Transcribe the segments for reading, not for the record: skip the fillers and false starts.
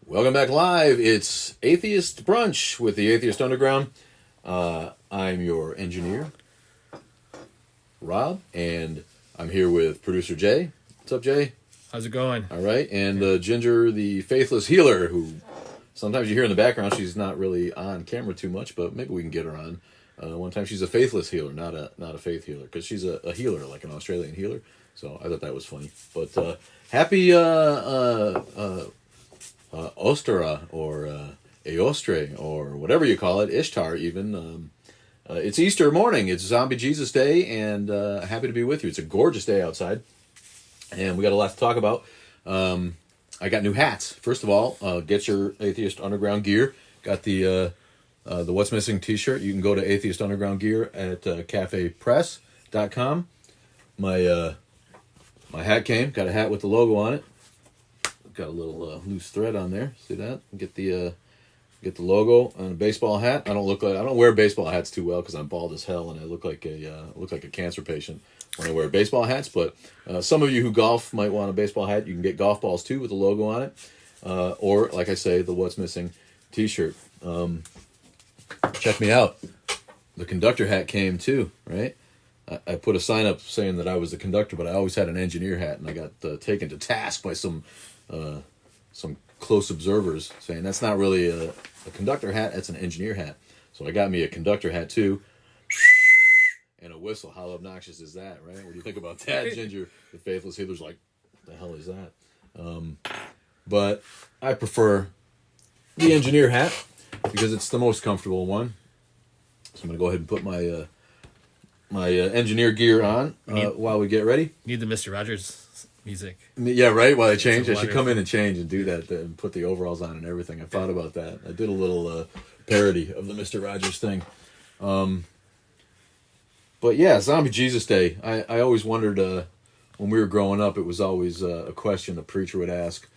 Welcome back live. It's Atheist Brunch with the Atheist Underground. I'm your engineer, Rob, and I'm here with producer Jay. What's up, Jay? How's it going? All right. And Ginger, the faithless healer, who sometimes you hear in the background. She's not really on camera too much, but maybe we can get her on. One time she's a faithless healer, not a faith healer, because she's a healer, like an Australian healer. So I thought that was funny. But happy Ostara or Eostre or whatever you call it, Ishtar even. It's Easter morning. It's Zombie Jesus Day, and happy to be with you. It's a gorgeous day outside, and we got a lot to talk about. I got new hats. First of all, get your Atheist Underground gear. Got the What's Missing t-shirt. You can go to Atheist Underground gear at cafepress.com. My hat came. Got a hat with the logo on it. Got a little loose thread on there. See that? Get the logo on a baseball hat. I don't wear baseball hats too well because I'm bald as hell and I look like a cancer patient when I wear baseball hats. But some of you who golf might want a baseball hat. You can get golf balls too with the logo on it, or like I say, the What's Missing T-shirt. Check me out. The conductor hat came too, right? I put a sign up saying that I was the conductor, but I always had an engineer hat, and I got taken to task by some close observers saying that's not really a conductor hat, that's an engineer hat. So I got me a conductor hat too, and a whistle. How obnoxious is that, right? What do you think about that, Ginger? The faithless healer's like, what the hell is that? But I prefer the engineer hat because it's the most comfortable one. So I'm going to go ahead and put my engineer gear on while we get ready. Need the Mr. Rogers music. Yeah, right. While I change, I should come in and change and do that and put the overalls on and everything. I thought about that. I did a little parody of the Mr. Rogers thing. But yeah, Zombie Jesus Day. I always wondered when we were growing up, it was always a question a preacher would ask.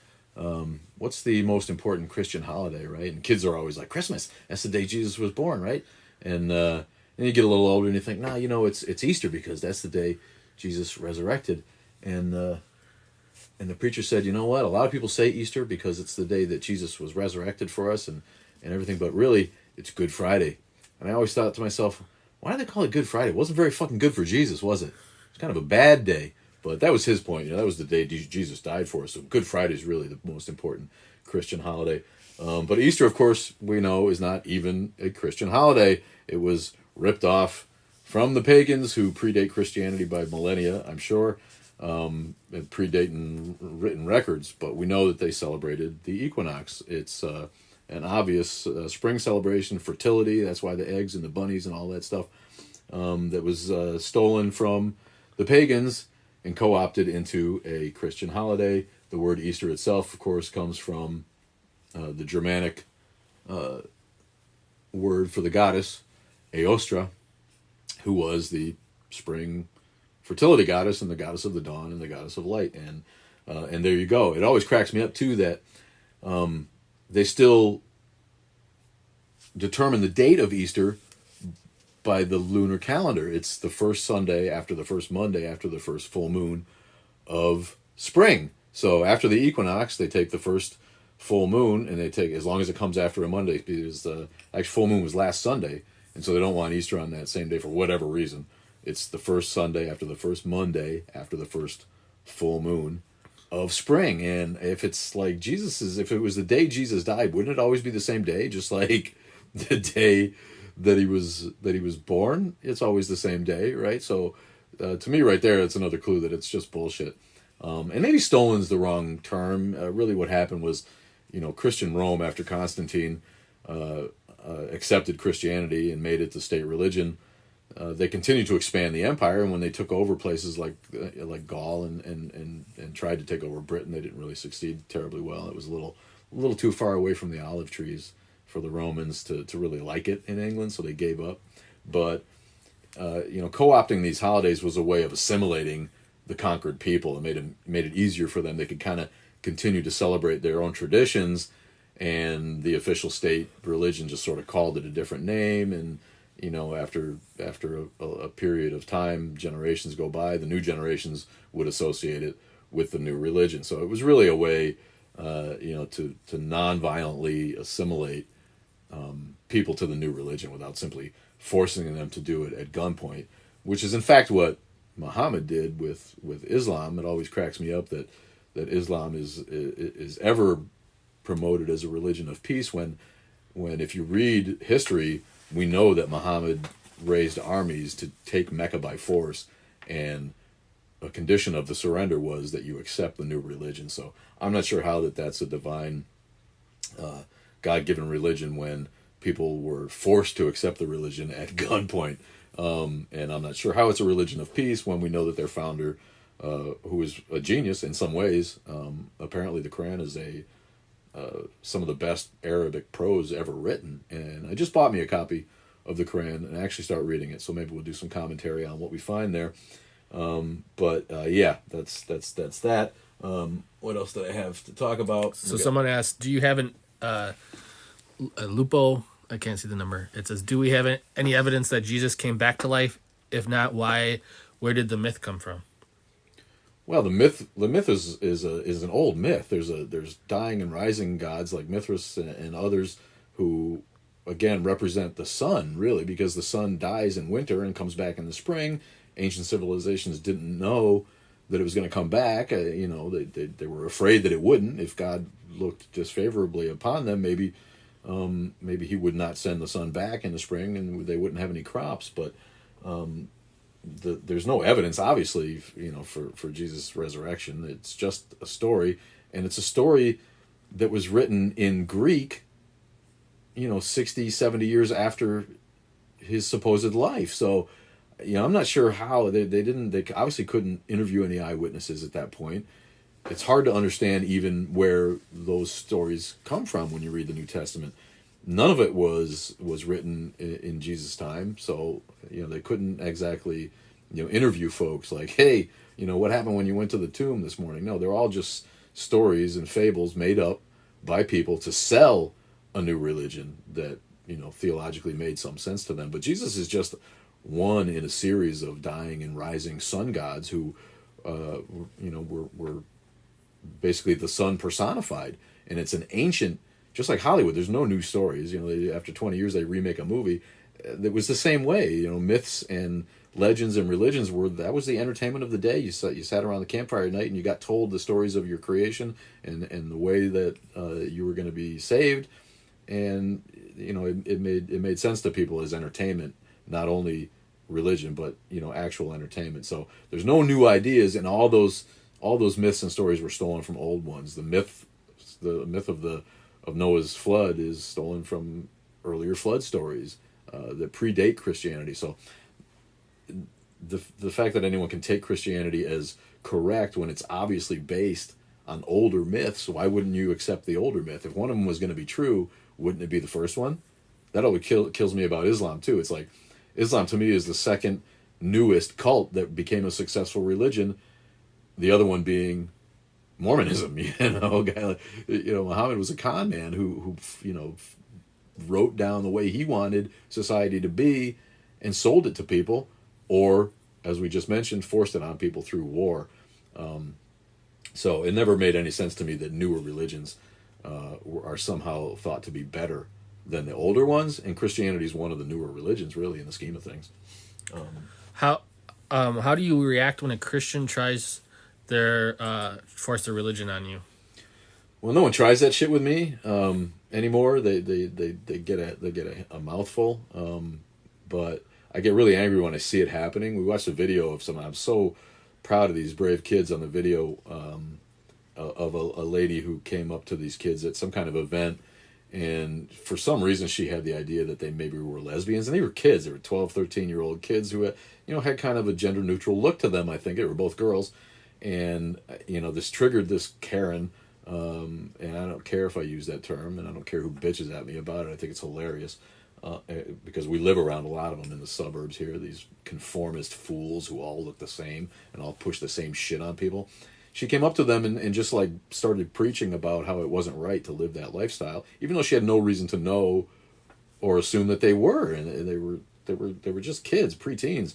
What's the most important Christian holiday, right? And kids are always like, Christmas. That's the day Jesus was born, right? And then you get a little older and you think, nah, it's Easter because that's the day Jesus resurrected. And the preacher said, you know what? A lot of people say Easter because it's the day that Jesus was resurrected for us and everything, but really, it's Good Friday. And I always thought to myself, why do they call it Good Friday? It wasn't very fucking good for Jesus, was it? It's kind of a bad day. But that was his point. That was the day Jesus died for us. So Good Friday is really the most important Christian holiday. But Easter, of course, we know is not even a Christian holiday. It was ripped off from the pagans who predate Christianity by millennia, I'm sure. Predating written records, but we know that they celebrated the equinox. It's an obvious spring celebration, fertility. That's why the eggs and the bunnies and all that stuff that was stolen from the pagans and co-opted into a Christian holiday. The word Easter itself, of course, comes from the Germanic word for the goddess, Eostra, who was the spring fertility goddess and the goddess of the dawn and the goddess of light. And there you go. It always cracks me up, too, that they still determine the date of Easter by the lunar calendar. It's the first Sunday after the first Monday after the first full moon of spring. So after the equinox, they take the first full moon, and they take, as long as it comes after a Monday, because the actual full moon was last Sunday, and so they don't want Easter on that same day for whatever reason. It's the first Sunday after the first Monday after the first full moon of spring. And if it's like if it was the day Jesus died, wouldn't it always be the same day? Just like the day that he was born, it's always the same day, right? So to me right there, it's another clue that it's just bullshit. And maybe stolen's the wrong term. Really what happened was, Christian Rome after Constantine accepted Christianity and made it the state religion. They continued to expand the empire, and when they took over places like Gaul and tried to take over Britain, they didn't really succeed terribly well. It was a little too far away from the olive trees for the Romans to really like it in England, so they gave up. But co-opting these holidays was a way of assimilating the conquered people. It made it easier for them. They could kind of continue to celebrate their own traditions, and the official state religion just sort of called it a different name. And after a period of time, generations go by, the new generations would associate it with the new religion. So it was really a way to non-violently assimilate people to the new religion without simply forcing them to do it at gunpoint, which is in fact what Muhammad did with Islam. It always cracks me up that Islam is ever promoted as a religion of peace when if you read history, we know that Muhammad raised armies to take Mecca by force, and a condition of the surrender was that you accept the new religion. So I'm not sure how that's a divine, God-given religion when people were forced to accept the religion at gunpoint. And I'm not sure how it's a religion of peace when we know that their founder, who is a genius in some ways, apparently the Quran is some of the best Arabic prose ever written. And I just bought me a copy of the Quran and actually start reading it. So maybe we'll do some commentary on what we find there. Yeah, that's that. What else did I have to talk about? So someone asked, do you have a lupo? I can't see the number. It says, do we have any evidence that Jesus came back to life? If not, why? Where did the myth come from? Well, the myth is an old myth. There's dying and rising gods like Mithras and others who, again, represent the sun, really, because the sun dies in winter and comes back in the spring. Ancient civilizations didn't know that it was going to come back. They were afraid that it wouldn't. If God looked disfavorably upon them, maybe he would not send the sun back in the spring, and they wouldn't have any crops. But there's no evidence, obviously, for Jesus' resurrection. It's just a story, and it's a story that was written in Greek, 60, 70 years after his supposed life. So, I'm not sure how they obviously couldn't interview any eyewitnesses at that point. It's hard to understand even where those stories come from when you read the New Testament. None of it was written in Jesus' time, so they couldn't exactly interview folks like, hey, what happened when you went to the tomb this morning? No, they're all just stories and fables made up by people to sell a new religion that theologically made some sense to them. But Jesus is just one in a series of dying and rising sun gods who were basically the sun personified. And it's an ancient, just like Hollywood, there's no new stories. After 20 years they remake a movie. It was the same way. Myths and legends and religions that was the entertainment of the day. You sat around the campfire at night and you got told the stories of your creation and the way that you were going to be saved. And it made sense to people as entertainment, not only religion, but actual entertainment. So there's no new ideas, and all those myths and stories were stolen from old ones. The myth of Noah's flood is stolen from earlier flood stories that predate Christianity. So the fact that anyone can take Christianity as correct when it's obviously based on older myths, why wouldn't you accept the older myth? If one of them was going to be true, wouldn't it be the first one? That always kills me about Islam too. It's like Islam to me is the second newest cult that became a successful religion. The other one being Mormonism. Muhammad was a con man who wrote down the way he wanted society to be and sold it to people, or as we just mentioned, forced it on people through war. So it never made any sense to me that newer religions are somehow thought to be better than the older ones, and Christianity is one of the newer religions, really, in the scheme of things. How do you react when a Christian tries force their religion on you? Well, no one tries that shit with me anymore. They get a mouthful, but I get really angry when I see it happening. We watched a video of someone. I'm so proud of these brave kids on the video of a lady who came up to these kids at some kind of event. And for some reason, she had the idea that they maybe were lesbians. And they were kids. They were 12, 13-year-old kids who had kind of a gender-neutral look to them, I think. They were both girls. And, this triggered this Karen. And I don't care if I use that term. And I don't care who bitches at me about it. I think it's hilarious. Because we live around a lot of them in the suburbs here. These conformist fools who all look the same and all push the same shit on people. She came up to them and just like started preaching about how it wasn't right to live that lifestyle, even though she had no reason to know or assume that they were, and they were just kids, preteens,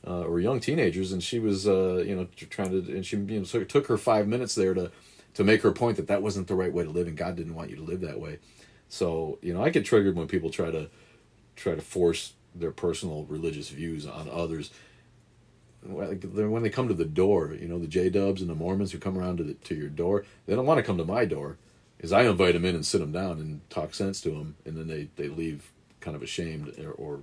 or young teenagers, and she was trying to, and she sort of took her 5 minutes there to to make her point that wasn't the right way to live, and God didn't want you to live that way. So, I get triggered when people try to force their personal religious views on others. When they come to the door, the J-Dubs and the Mormons who come around to your door, they don't want to come to my door, because I invite them in and sit them down and talk sense to them, and then they leave kind of ashamed or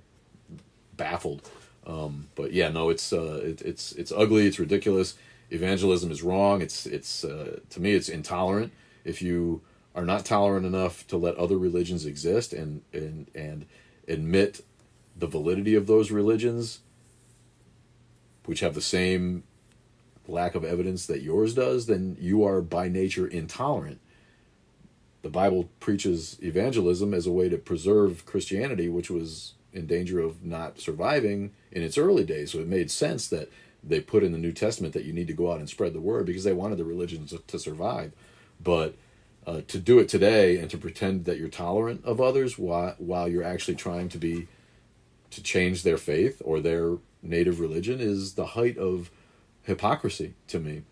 baffled. But yeah, no, it's ugly, it's ridiculous. Evangelism is wrong. It's to me, it's intolerant. If you are not tolerant enough to let other religions exist and admit the validity of those religions, which have the same lack of evidence that yours does, then you are by nature intolerant. The Bible preaches evangelism as a way to preserve Christianity, which was in danger of not surviving in its early days. So it made sense that they put in the New Testament that you need to go out and spread the word, because they wanted the religion to survive. But to do it today and to pretend that you're tolerant of others while you're actually trying to change their faith or their native religion is the height of hypocrisy to me.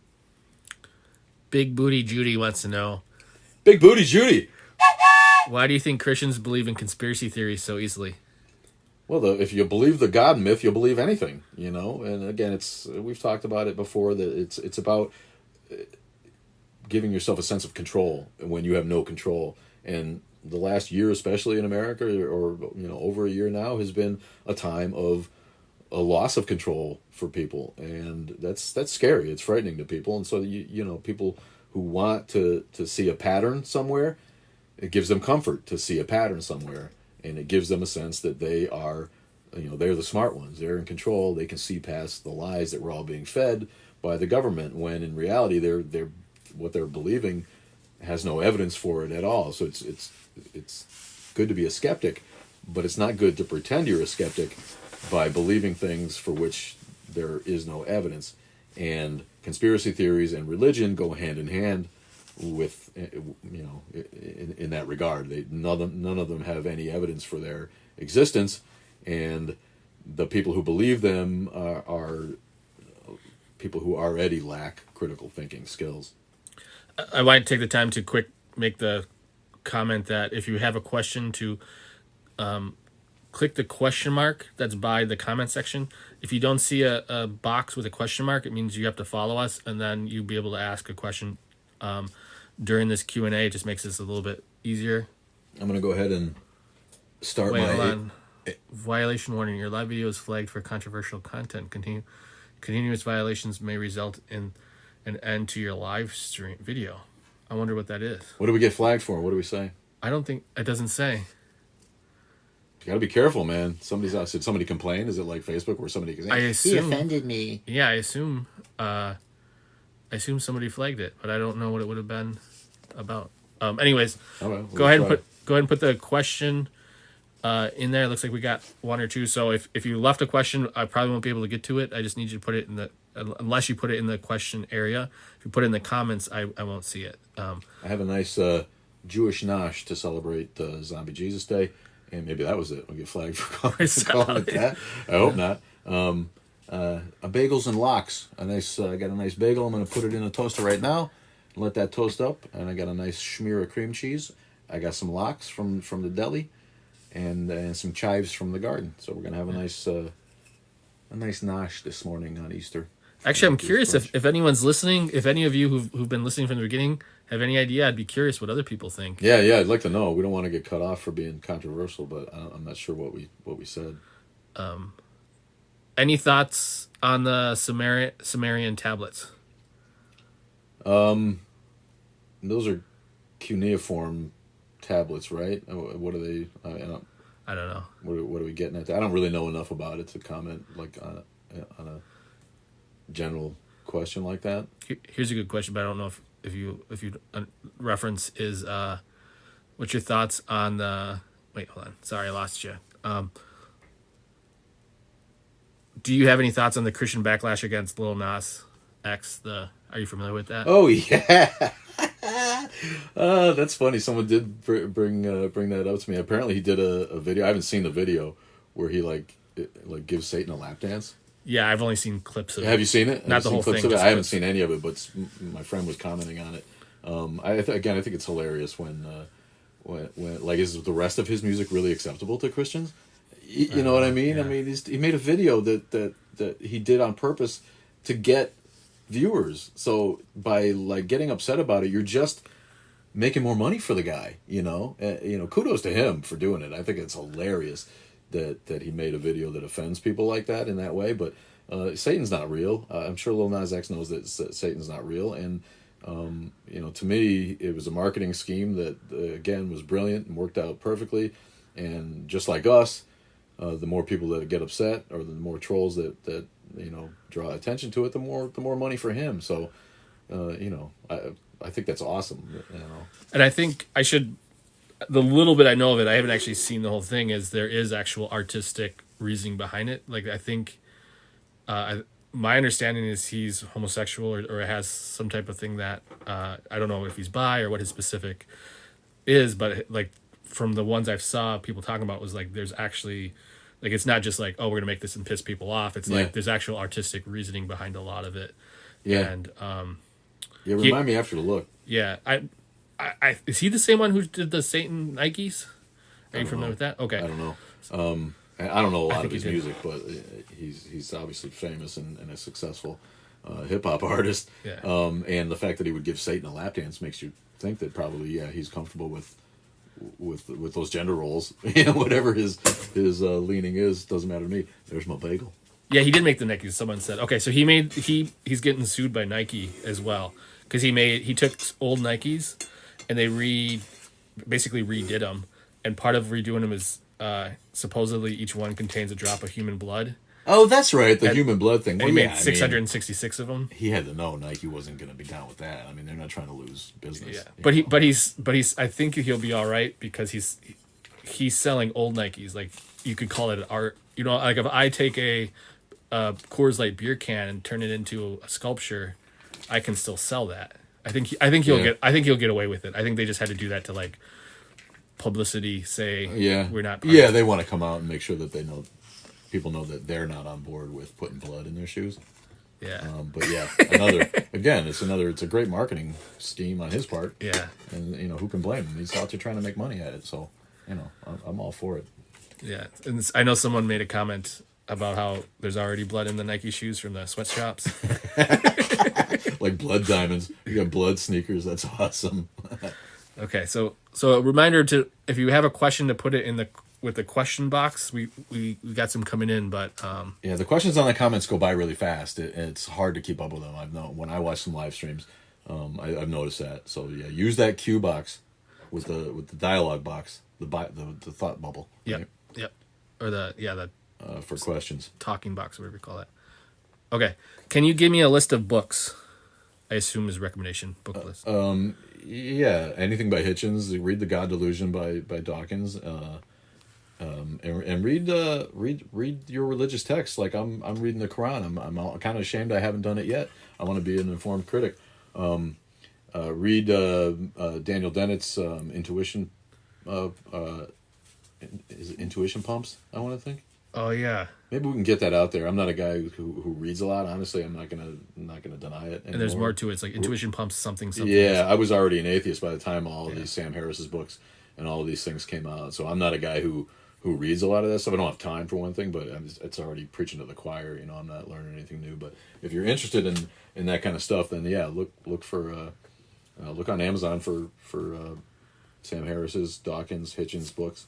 Big Booty Judy wants to know, Big Booty Judy, why do you think Christians believe in conspiracy theories so easily? Well, if you believe the God myth, you'll believe anything, And again, we've talked about it before, that it's about giving yourself a sense of control when you have no control. And the last year, especially in America, or over a year now, has been a time of a loss of control for people, and that's scary. It's frightening to people, and so people who want to see a pattern somewhere, it gives them comfort to see a pattern somewhere, and it gives them a sense that they are, they're the smart ones. They're in control. They can see past the lies that we're all being fed by the government, when in reality they're what they're believing has no evidence for it at all. So it's good to be a skeptic, but it's not good to pretend you're a skeptic by believing things for which there is no evidence. And conspiracy theories and religion go hand in hand with, in that regard. None of them have any evidence for their existence, and the people who believe them are people who already lack critical thinking skills. I might take the time to make the comment that if you have a question, to click the question mark that's by the comment section. If you don't see a box with a question mark, it means you have to follow us, and then you'll be able to ask a question during this Q&A. It just makes this a little bit easier. I'm going to go ahead and start Hold on. Violation warning. Your live video is flagged for controversial content. Continuous violations may result in an end to your live stream video. I wonder what that is. What do we get flagged for? What do we say? I don't think it doesn't say. You got to be careful, man. Did somebody complain? Is it like Facebook where somebody can say, he offended me? Yeah, I assume somebody flagged it, but I don't know what it would have been about. Anyways, go ahead and put the question in there. It looks like we got one or two. So if you left a question, I probably won't be able to get to it. I just need you to put it unless you put it in the question area. If you put it in the comments, I won't see it. I have a nice Jewish nosh to celebrate Zombie Jesus Day, and maybe that was it. I'll get flagged for calling it that. I hope not. A bagels and lox. I got a nice bagel. I'm going to put it in a toaster right now and let that toast up. And I got a nice smear of cream cheese. I got some lox from the deli, and some chives from the garden. So we're going to have a nice nosh this morning on Easter. Actually, I'm curious if anyone's listening, if any of you who've been listening from the beginning have any idea. I'd be curious what other people think. Yeah, I'd like to know. We don't want to get cut off for being controversial, but I'm not sure what we said. Any thoughts on the Sumerian tablets? Those are cuneiform tablets, right? What are they? I don't know. What are we getting at? I don't really know enough about it to comment on a general question like that. Here's a good question, but I don't know if you reference is what's your thoughts on the? Wait, hold on. Sorry, I lost you. Do you have any thoughts on the Christian backlash against Lil Nas X? Are you familiar with that? Oh yeah. That's funny. Someone did bring that up to me. Apparently, he did a video. I haven't seen the video where he like gives Satan a lap dance. Yeah, I've only seen clips of it. Have you seen it? Not the whole thing. I haven't seen any of it, but my friend was commenting on it. Again, I think it's hilarious when like, is the rest of his music really acceptable to Christians? You know what I mean? I Yeah. mean, he made a video that he did on purpose to get viewers. So by like getting upset about it, you're just making more money for the guy. Kudos to him for doing it. I think it's hilarious that he made a video that offends people like that in that way. But Satan's not real. I'm sure Lil Nas X knows that Satan's not real, and to me, it was a marketing scheme that again was brilliant and worked out perfectly. And just like us, the more people that get upset, or the more trolls that draw attention to it, the more money for him. So, I think that's awesome. And I think I should, the little bit I know of it, I haven't actually seen the whole thing, is there is actual artistic reasoning behind it. Like, I think, my understanding is he's homosexual, or has some type of thing that, I don't know if he's bi or what his specific is, but like from the ones I've saw people talking about, was like, there's actually, like, it's not just like, oh, we're gonna make this and piss people off. It's like there's actual artistic reasoning behind a lot of it. Yeah. And Remind me after to look. yeah, I is he the same one who did the Satan Nikes? Are you familiar with that? Okay. I don't know. I don't know a lot of his he did. music, but he's obviously famous and a successful hip hop artist. Yeah. And the fact that he would give Satan a lap dance makes you think that probably he's comfortable with those gender roles. Whatever his leaning is, doesn't matter to me. There's my bagel. Yeah, he did make the Nikes. Someone said. Okay, so he's getting sued by Nike as well, because he took old Nikes and they basically redid them, and part of redoing them is supposedly each one contains a drop of human blood. Oh, that's right, the human blood thing. And he made 666 of them. He had to know Nike wasn't going to be down with that. I mean, they're not trying to lose business. Yeah, but he's. I think he'll be all right, because he's selling old Nikes. Like, you could call it art. Like if I take a Coors Light beer can and turn it into a sculpture, I can still sell that. I think he'll get away with it. I think they just had to do that to, like, publicity, say we're not. They want to come out and make sure that people know that they're not on board with putting blood in their shoes. Yeah. But yeah, it's a great marketing scheme on his part. Yeah. And who can blame him? He's out there trying to make money at it. So, I'm all for it. Yeah. And I know someone made a comment about how there's already blood in the Nike shoes from the sweatshops. Like blood diamonds. You got blood sneakers. That's awesome. Okay, so a reminder to, if you have a question, to put it with the question box. We got some coming in, but the questions on the comments go by really fast. It's hard to keep up with them. I've known when I watch some live streams, I've noticed that. So yeah, use that cue box with the dialogue box, the thought bubble. Yep, right? yep, or the for questions. Talking box, whatever you call that. Okay, can you give me a list of books? I assume is recommendation book list. Yeah, anything by Hitchens. Read The God Delusion by Dawkins, and read your religious texts. Like I'm reading the Quran. I'm kind of ashamed I haven't done it yet. I want to be an informed critic. Read Daniel Dennett's Intuition. Is it Intuition Pumps? I want to think. Oh yeah. Maybe we can get that out there. I'm not a guy who reads a lot. Honestly, I'm not gonna deny it anymore. And there's more to it. It's like Intuition Pumps something. Yeah, I was already an atheist by the time all of these Sam Harris's books and all of these things came out. So I'm not a guy who reads a lot of that stuff. I don't have time for one thing, but it's already preaching to the choir. I'm not learning anything new. But if you're interested in that kind of stuff, then yeah, look for look on Amazon for Sam Harris's, Dawkins, Hitchens books.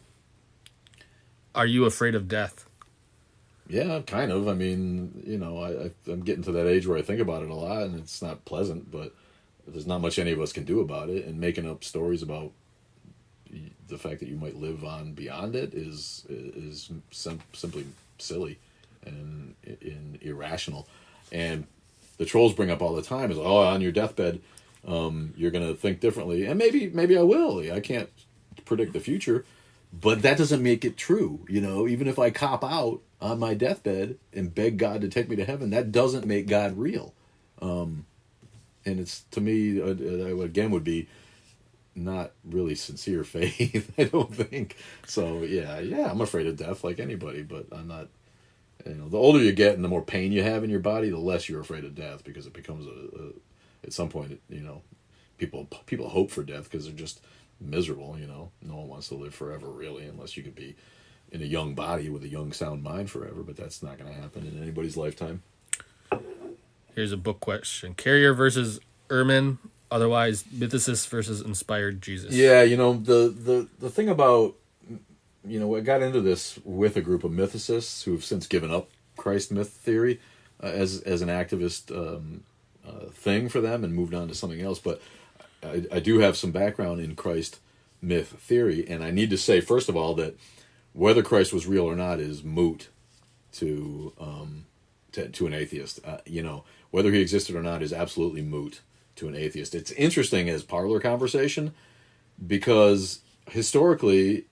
Are you afraid of death? Yeah, kind of. I mean, I'm getting to that age where I think about it a lot, and it's not pleasant, but there's not much any of us can do about it. And making up stories about the fact that you might live on beyond it is simply silly and irrational. And the trolls bring up all the time is, on your deathbed, you're going to think differently. And maybe I will. I can't predict the future. But that doesn't make it true, Even if I cop out on my deathbed and beg God to take me to heaven, that doesn't make God real. And it's, to me, again, would be not really sincere faith, I don't think. So, yeah, I'm afraid of death like anybody, but I'm not, the older you get and the more pain you have in your body, the less you're afraid of death, because it becomes at some point, people hope for death because they're just miserable. No one wants to live forever, really, unless you could be in a young body with a young, sound mind forever. But that's not going to happen in anybody's lifetime. Here's a book question: Carrier versus Ehrman, otherwise mythicist versus inspired Jesus. Yeah, the thing about I got into this with a group of mythicists who have since given up Christ myth theory as an activist thing for them and moved on to something else. But I do have some background in Christ myth theory, and I need to say first of all that whether Christ was real or not is moot to an atheist. Whether he existed or not is absolutely moot to an atheist. It's interesting as parlor conversation because historically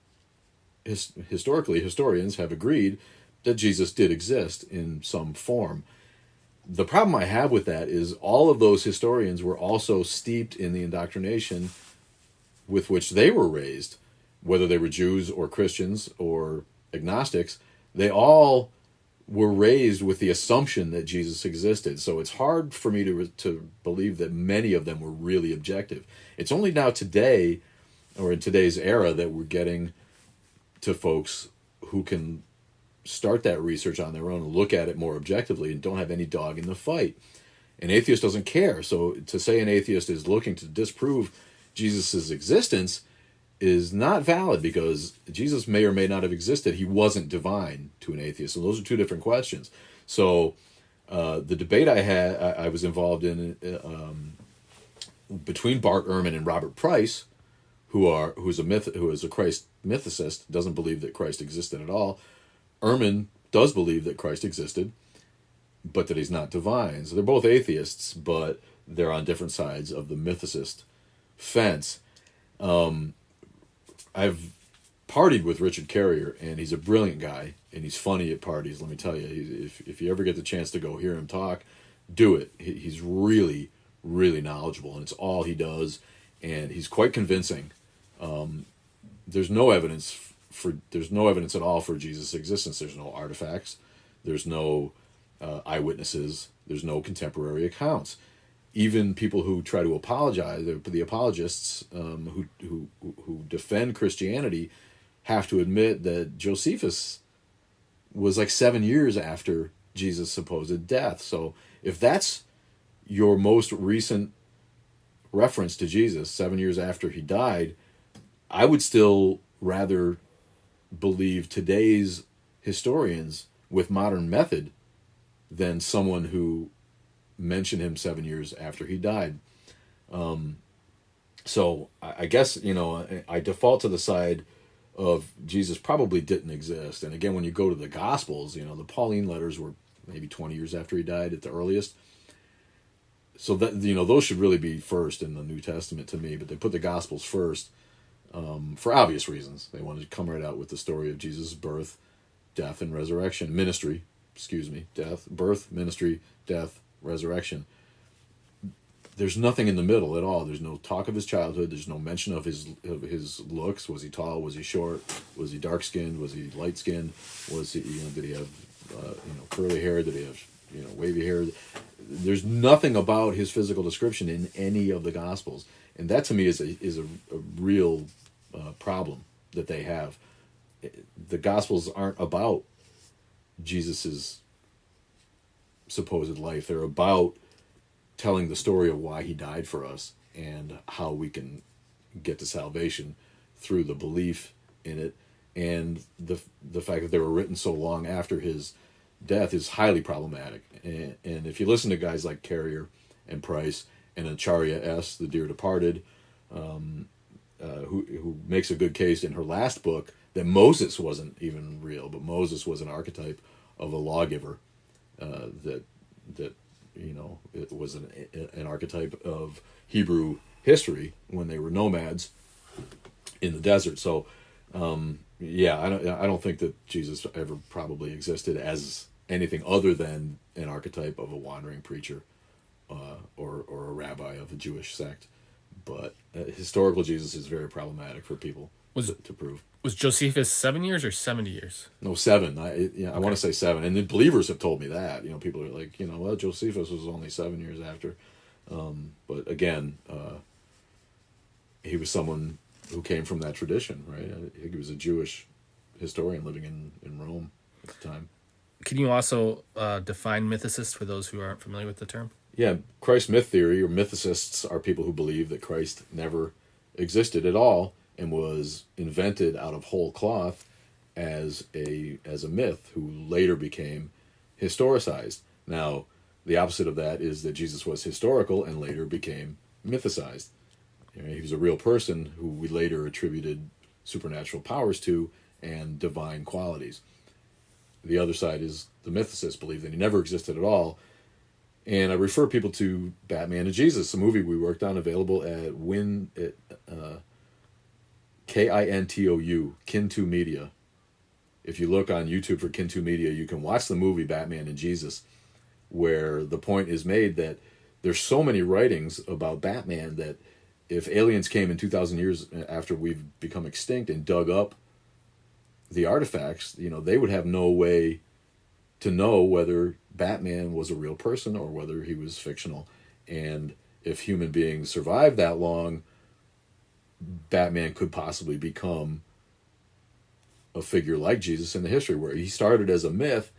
historians have agreed that Jesus did exist in some form. The problem I have with that is all of those historians were also steeped in the indoctrination with which they were raised, whether they were Jews or Christians or agnostics. They all were raised with the assumption that Jesus existed. So it's hard for me to believe that many of them were really objective. It's only now today, or in today's era, that we're getting to folks who can start that research on their own and look at it more objectively and don't have any dog in the fight. An atheist doesn't care. So to say an atheist is looking to disprove Jesus' existence is not valid because Jesus may or may not have existed. He wasn't divine to an atheist. And those are two different questions. So the debate I was involved in between Bart Ehrman and Robert Price, who is a Christ mythicist, doesn't believe that Christ existed at all. Ehrman does believe that Christ existed, but that he's not divine. So they're both atheists, but they're on different sides of the mythicist fence. I've partied with Richard Carrier, and he's a brilliant guy, and he's funny at parties. Let me tell you, if you ever get the chance to go hear him talk, do it. He's really, really knowledgeable, and it's all he does, and he's quite convincing. There's no evidence at all for Jesus' existence. There's no artifacts. There's no eyewitnesses. There's no contemporary accounts. Even people who try to apologize, the apologists who defend Christianity, have to admit that Josephus was like 7 years after Jesus' supposed death. So if that's your most recent reference to Jesus, 7 years after he died, I would still rather believe today's historians with modern method than someone who mentioned him 7 years after he died. So I guess, I default to the side of Jesus probably didn't exist. And again, when you go to the Gospels, the Pauline letters were maybe 20 years after he died at the earliest. So that, those should really be first in the New Testament to me, but they put the Gospels first for obvious reasons. They wanted to come right out with the story of Jesus' birth, death, and resurrection. Birth, ministry, death, resurrection. There's nothing in the middle at all. There's no talk of his childhood. There's no mention of his looks. Was he tall? Was he short? Was he dark skinned? Was he light skinned? Was he did he have curly hair? Did he have wavy hair? There's nothing about his physical description in any of the Gospels, and that to me is a real problem that they have. The Gospels aren't about Jesus's supposed life. They're about telling the story of why he died for us and how we can get to salvation through the belief in it. And the fact that they were written so long after his death is highly problematic. And if you listen to guys like Carrier and Price and Acharya S., the dear departed, who makes a good case in her last book that Moses wasn't even real, but Moses was an archetype of a lawgiver, that it was an archetype of Hebrew history when they were nomads in the desert. So, I don't think that Jesus ever probably existed as anything other than an archetype of a wandering preacher, or a rabbi of a Jewish sect. But historical Jesus is very problematic for people to prove. Was Josephus 7 years or 70 years? No, 7. I want to say 7. And the believers have told me that. People are like, Josephus was only 7 years after. But again, he was someone who came from that tradition, right? I think he was a Jewish historian living in Rome at the time. Can you also define mythicist for those who aren't familiar with the term? Yeah, Christ myth theory or mythicists are people who believe that Christ never existed at all and was invented out of whole cloth as a myth who later became historicized. Now, the opposite of that is that Jesus was historical and later became mythicized. You know, he was a real person who we later attributed supernatural powers to and divine qualities. The other side is the mythicists believe that he never existed at all. And I refer people to Batman and Jesus, a movie we worked on, available at KINTOU, Kintu Media. If you look on YouTube for Kintu Media, you can watch the movie Batman and Jesus, where the point is made that there's so many writings about Batman that if aliens came in 2,000 years after we've become extinct and dug up the artifacts, you know, they would have no way to know whether Batman was a real person or whether he was fictional. And if human beings survived that long, Batman could possibly become a figure like Jesus in the history, where he started as a myth,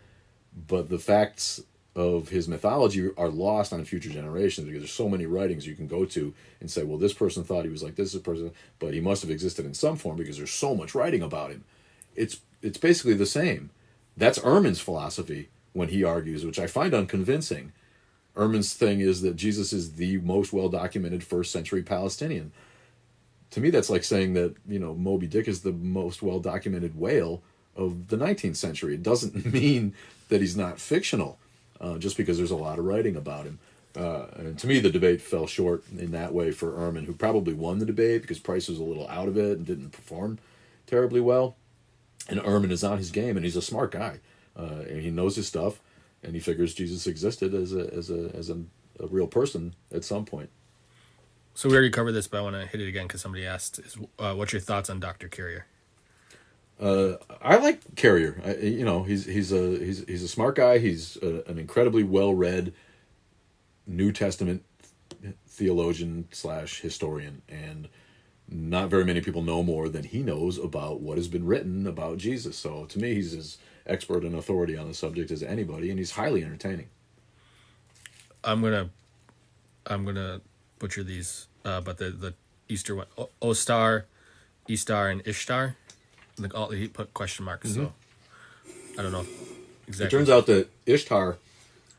but the facts of his mythology are lost on future generations because there's so many writings you can go to and say, well, this person thought he was like this person, but he must have existed in some form because there's so much writing about him. It's basically the same. That's Ehrman's philosophy when he argues, which I find unconvincing. Ehrman's thing is that Jesus is the most well-documented first-century Palestinian. To me, that's like saying that, you know, Moby Dick is the most well-documented whale of the 19th century. It doesn't mean that he's not fictional, just because there's a lot of writing about him. And to me, the debate fell short in that way for Ehrman, who probably won the debate because Price was a little out of it and didn't perform terribly well. And Ehrman is on his game, and he's a smart guy, and he knows his stuff, and he figures Jesus existed as a real person at some point. So we already covered this, but I want to hit it again because somebody asked, what's your thoughts on Dr. Carrier? I like Carrier. He's a smart guy. He's an incredibly well-read New Testament theologian / historian, and not very many people know more than he knows about what has been written about Jesus. So to me, he's as expert and authority on the subject as anybody, and he's highly entertaining. I'm gonna butcher these, but the Easter one, Ostar, Istar, and Ishtar, he put question marks. Mm-hmm. So I don't know exactly. It turns out that Ishtar,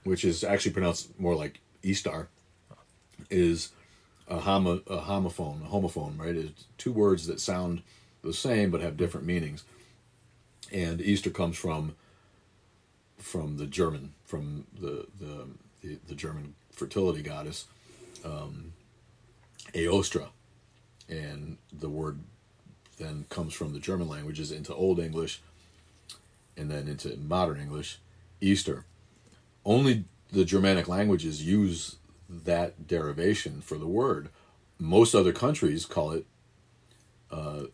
which is actually pronounced more like Istar, is a homophone, right? It's two words that sound the same but have different meanings. And Easter comes from the German, from the German fertility goddess, Aostra, and the word then comes from the German languages into Old English, and then into modern English, Easter. Only the Germanic languages use that derivation for the word. Most other countries call it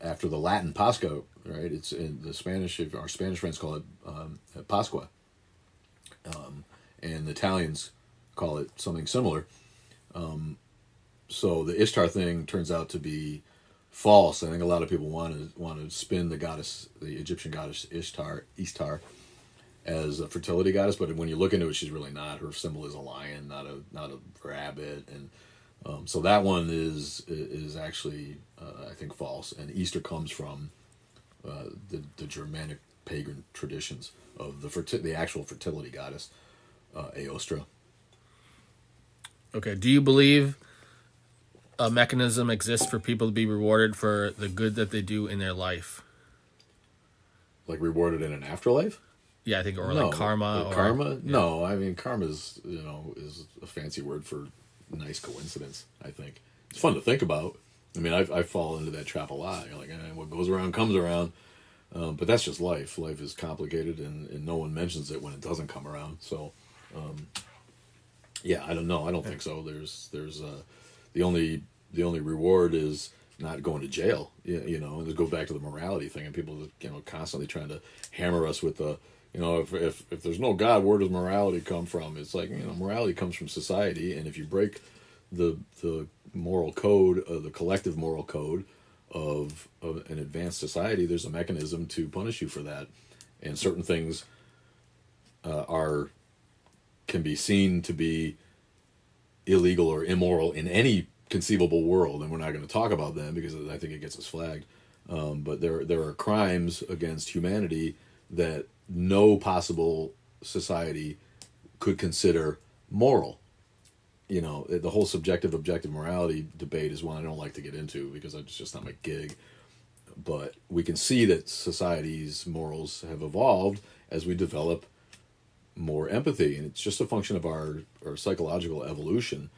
after the Latin Pascha, right? It's in the Spanish. Our Spanish friends call it Pasqua, and the Italians call it something similar. So the Ishtar thing turns out to be false. I think a lot of people want to spin the Egyptian goddess Ishtar, as a fertility goddess, but when you look into it, she's really not. Her symbol is a lion, not a rabbit, and so that one is actually I think false. And Easter comes from the Germanic pagan traditions of the actual fertility goddess, Aostra. Okay. Do you believe a mechanism exists for people to be rewarded for the good that they do in their life? Like rewarded in an afterlife? Yeah, I think, or no, like karma. Karma? Yeah. No, I mean, karma is a fancy word for nice coincidence, I think. It's fun to think about. I mean, I fall into that trap a lot. You're like, what goes around comes around. But that's just life. Life is complicated, and no one mentions it when it doesn't come around. So, yeah, I don't know. I don't think so. There's the only reward is not going to jail. You know, and it goes back to the morality thing, and people constantly trying to hammer us with the. If there's no God, where does morality come from? It's like, morality comes from society, and if you break the moral code, the collective moral code of an advanced society, there's a mechanism to punish you for that, and certain things are can be seen to be illegal or immoral in any conceivable world, and we're not going to talk about them because I think it gets us flagged. But there are crimes against humanity that no possible society could consider moral. You know, the whole subjective objective morality debate is one I don't like to get into because it's just not my gig. But we can see that society's morals have evolved as we develop more empathy, and it's just a function of our psychological evolution.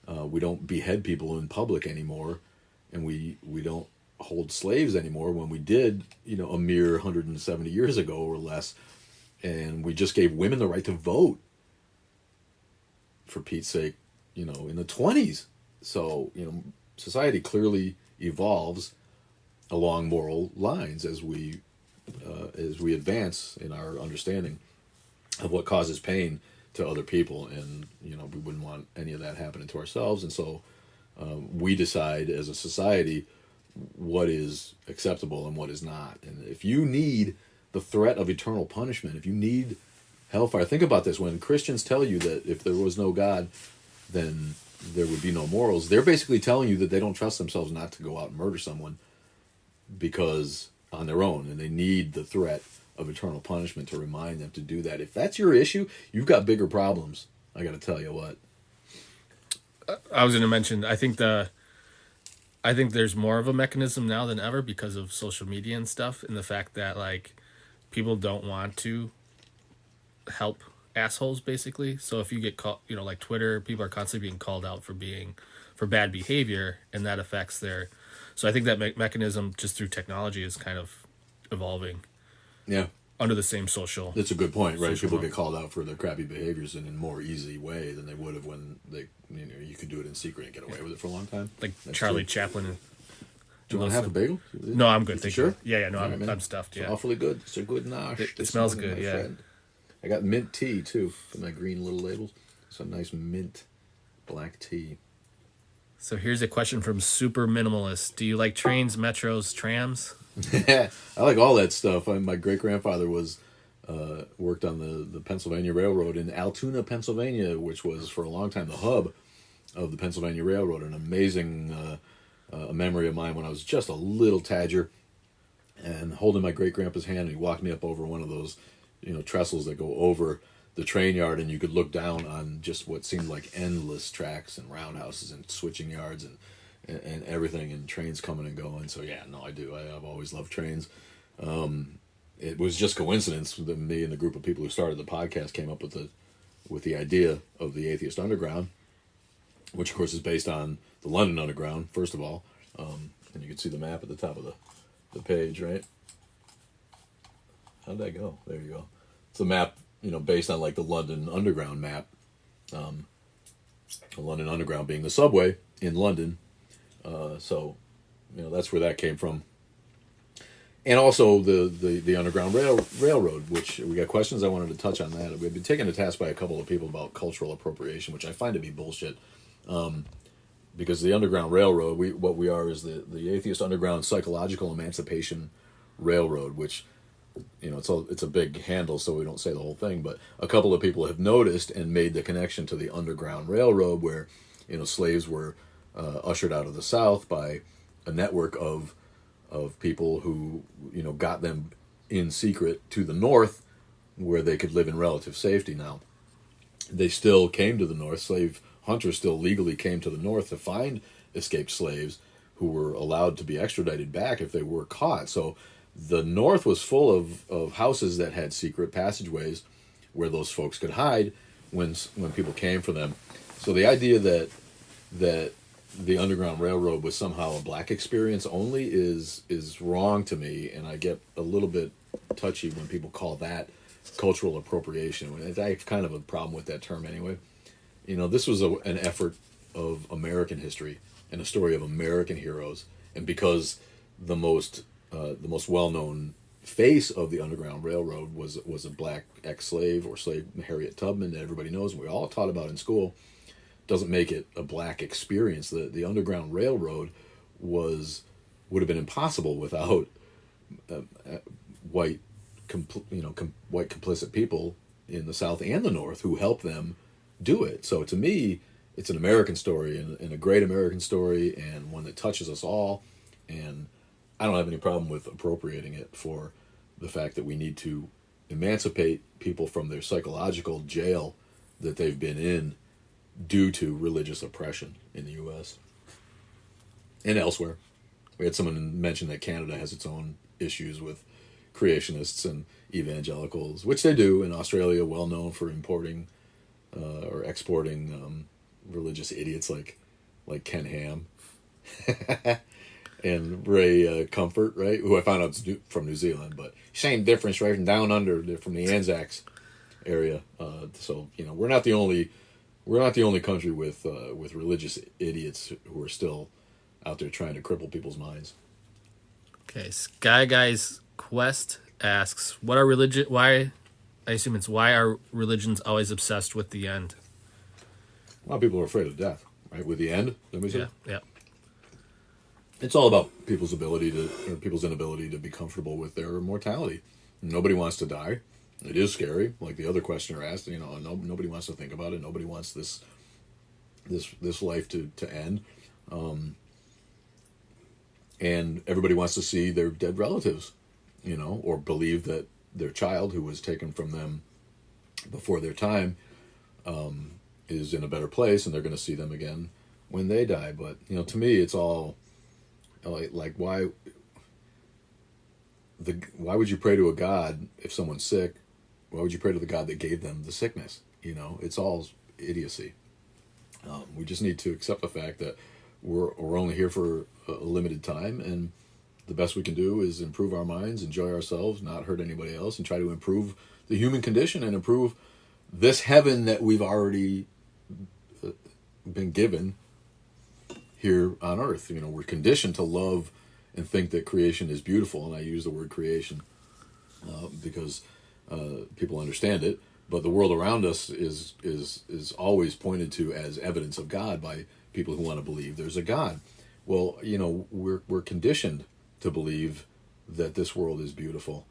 We don't behead people in public anymore, and we don't hold slaves anymore when we did, you know, a mere 170 years ago or less, and we just gave women the right to vote, for Pete's sake, you know, in the 20s. So, you know, society clearly evolves along moral lines as we advance in our understanding of what causes pain to other people, and you know, we wouldn't want any of that happening to ourselves, and so we decide as a society what is acceptable and what is not. And if you need the threat of eternal punishment, if you need hellfire, think about this: when Christians tell you that if there was no God, then there would be no morals, they're basically telling you that they don't trust themselves not to go out and murder someone because on their own, and they need the threat of eternal punishment to remind them to do that. If that's your issue, you've got bigger problems. I got to tell you what. I was going to mention, I think there's more of a mechanism now than ever because of social media and stuff, and the fact that like people don't want to help assholes basically. So if you get called, you know, like Twitter, people are constantly being called out for bad behavior, and that affects their. So I think that mechanism just through technology is kind of evolving. Yeah. Under the same social. That's a good point, right? People get called out for their crappy behaviors in a more easy way than they would have when they, you know, you could do it in secret and get away with it for a long time. Like that's Charlie Chaplin. Do you want to have a bagel? No, I'm good. Thank you. Sure? Yeah, no, I'm stuffed. Yeah, it's awfully good. It's a good nosh. It smells good. Yeah. Friend. I got mint tea too for my green little labels. It's a nice mint black tea. So here's a question from Super Minimalist. Do you like trains, metros, trams? I like all that stuff. My great grandfather was worked on the Pennsylvania Railroad in Altoona, Pennsylvania, which was for a long time the hub of the Pennsylvania Railroad. An amazing a memory of mine when I was just a little tadger, and holding my great grandpa's hand, and he walked me up over one of those, you know, trestles that go over the train yard, and you could look down on just what seemed like endless tracks and roundhouses and switching yards and everything, and trains coming and going. So yeah, no, I do. I've always loved trains. It was just coincidence that me and the group of people who started the podcast came up with the idea of the Atheist Underground, which of course is based on the London Underground, first of all. And you can see the map at the top of the page, right? How'd that go? There you go. It's a map, you know, based on like the London Underground map. The London Underground being the subway in London. So, you know, that's where that came from. And also the Underground Railroad, which we got questions. I wanted to touch on that. We've been taken to task by a couple of people about cultural appropriation, which I find to be bullshit. Because the Underground Railroad, what we are is the Atheist Underground Psychological Emancipation Railroad, which, you know, it's a big handle, so we don't say the whole thing. But a couple of people have noticed and made the connection to the Underground Railroad, where, you know, slaves were ushered out of the South by a network of people who, you know, got them in secret to the North, where they could live in relative safety. Now, they still came to the North. Slave hunters still legally came to the North to find escaped slaves who were allowed to be extradited back if they were caught. So the North was full of houses that had secret passageways where those folks could hide when people came for them. So the idea that the Underground Railroad was somehow a black experience only is wrong to me, and I get a little bit touchy when people call that cultural appropriation. I have kind of a problem with that term anyway. You know, this was an effort of American history and a story of American heroes, and because the most well-known face of the Underground Railroad was a black ex-slave or slave, Harriet Tubman, that everybody knows and we all taught about in school. doesn't make it a black experience. The Underground Railroad would have been impossible without white, white complicit people in the South and the North who helped them do it. So to me, it's an American story and a great American story, and one that touches us all. And I don't have any problem with appropriating it for the fact that we need to emancipate people from their psychological jail that they've been in due to religious oppression in the U.S. and elsewhere. We had someone mention that Canada has its own issues with creationists and evangelicals, which they do. In Australia, well known for importing or exporting religious idiots like Ken Ham and Ray Comfort, right? Who I found out is from New Zealand, but same difference, right? From down under, they're from the Anzacs area. So we're not the only country with religious idiots who are still out there trying to cripple people's minds. Okay, Sky Guy's Quest asks, "What are religion? Why? I assume it's why are religions always obsessed with the end?" A lot of people are afraid of death, right? With the end, let me say. Yeah. It's all about people's inability to be comfortable with their mortality. Nobody wants to die. It is scary, like the other questioner asked. Nobody wants to think about it. Nobody wants this life to end. And everybody wants to see their dead relatives, or believe that their child who was taken from them before their time is in a better place, and they're going to see them again when they die. But to me, it's all like why would you pray to a God if someone's sick? Why would you pray to the God that gave them the sickness? It's all idiocy. We just need to accept the fact that we're only here for a limited time, and the best we can do is improve our minds, enjoy ourselves, not hurt anybody else, and try to improve the human condition and improve this heaven that we've already been given here on earth. We're conditioned to love and think that creation is beautiful, and I use the word creation because people understand it, but the world around us is always pointed to as evidence of God by people who want to believe there's a God. Well, we're conditioned to believe that this world is beautiful.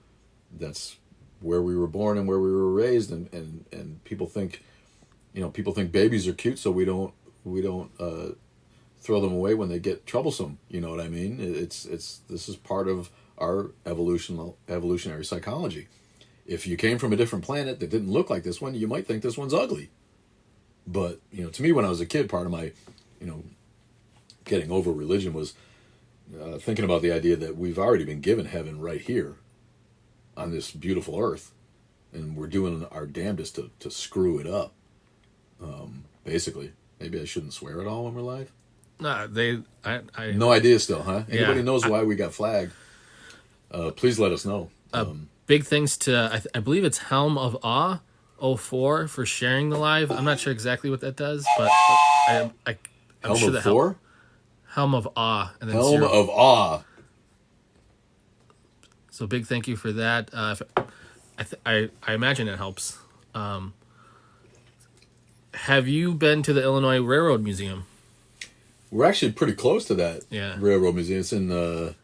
That's where we were born and where we were raised, and people think babies are cute, so we don't throw them away when they get troublesome. You know what I mean? This is part of our evolutionary psychology. If you came from a different planet that didn't look like this one, you might think this one's ugly. But to me, when I was a kid, part of my getting over religion was thinking about the idea that we've already been given heaven right here on this beautiful earth, and we're doing our damnedest to screw it up. Basically, maybe I shouldn't swear at all when we're live. No, I no idea still, huh? Anybody Yeah, knows why we got flagged? Please let us know. big thanks to I believe it's Helm of Awe 04 for sharing the live. I'm not sure exactly what that does, but I'm Helm sure of that Four? Helm of Awe and then Helm zero. of Awe. So big thank you for that. I imagine it helps. Have you been to the Illinois Railroad Museum? We're actually pretty close to that railroad museum.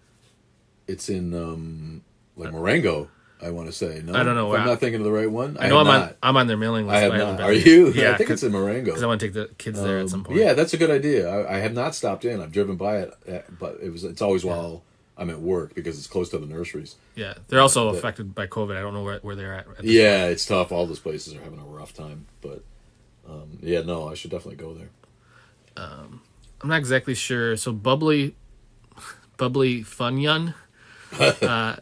It's in Marengo, I want to say. No, I don't know. If I'm not thinking of the right one. I know I'm on their mailing list. I have but not. haven't been Are there. you? Yeah, I think it's in Marengo. because I want to take the kids there at some point. Yeah, that's a good idea. I have not stopped in. I've driven by it, but it's always while I'm at work because it's close to the nurseries. Yeah, they're also affected by COVID. I don't know where they're at this yeah, it's tough. All those places are having a rough time. But I should definitely go there. I'm not exactly sure. So bubbly Funyun.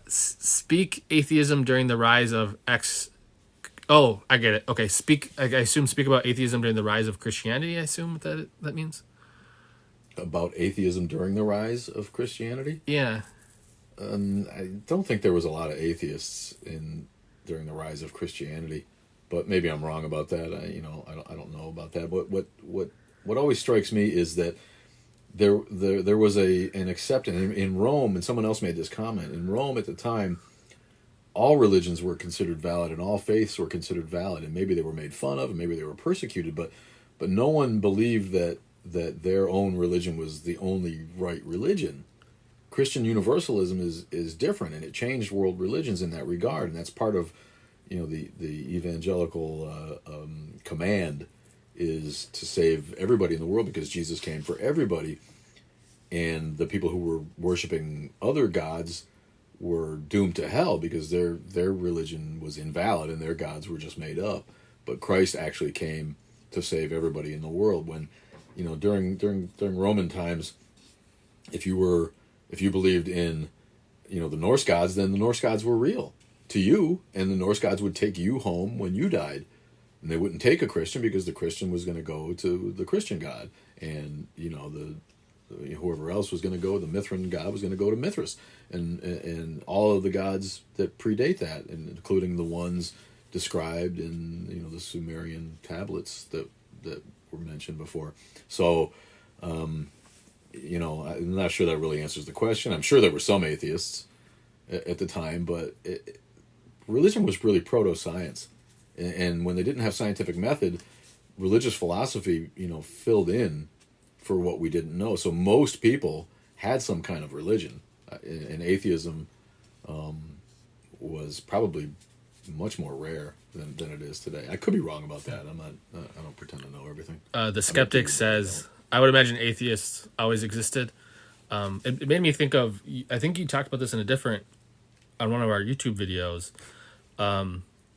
Speak atheism during the rise of X. Oh, I get it. Okay, I assume speak about atheism during the rise of Christianity. I assume that means about atheism during the rise of Christianity. Yeah. I don't think there was a lot of atheists during the rise of Christianity, but maybe I'm wrong about that. I don't know about that. But what always strikes me is that there was an acceptance in Rome, and someone else made this comment. In Rome at the time, all religions were considered valid, and all faiths were considered valid, and maybe they were made fun of, and maybe they were persecuted, but but no one believed that their own religion was the only right religion. Christian universalism is different, and it changed world religions in that regard, and that's part of, the evangelical command is to save everybody in the world because Jesus came for everybody, and the people who were worshiping other gods were doomed to hell because their religion was invalid and their gods were just made up. But Christ actually came to save everybody in the world. When, during Roman times, if you believed in, the Norse gods, then the Norse gods were real to you, and the Norse gods would take you home when you died. And they wouldn't take a Christian because the Christian was going to go to the Christian god, and whoever else was going to go, the Mithrin god was going to go to Mithras, and all of the gods that predate that, and including the ones described in the Sumerian tablets that were mentioned before. So, I'm not sure that really answers the question. I'm sure there were some atheists at the time, but religion was really proto-science, and when they didn't have scientific method, religious philosophy filled in for what we didn't know. So most people had some kind of religion, and atheism was probably much more rare than it is today. I could be wrong about that. I don't pretend to know everything. The skeptic says, I would imagine atheists always existed. It made me think of, I think you talked about this on one of our YouTube videos,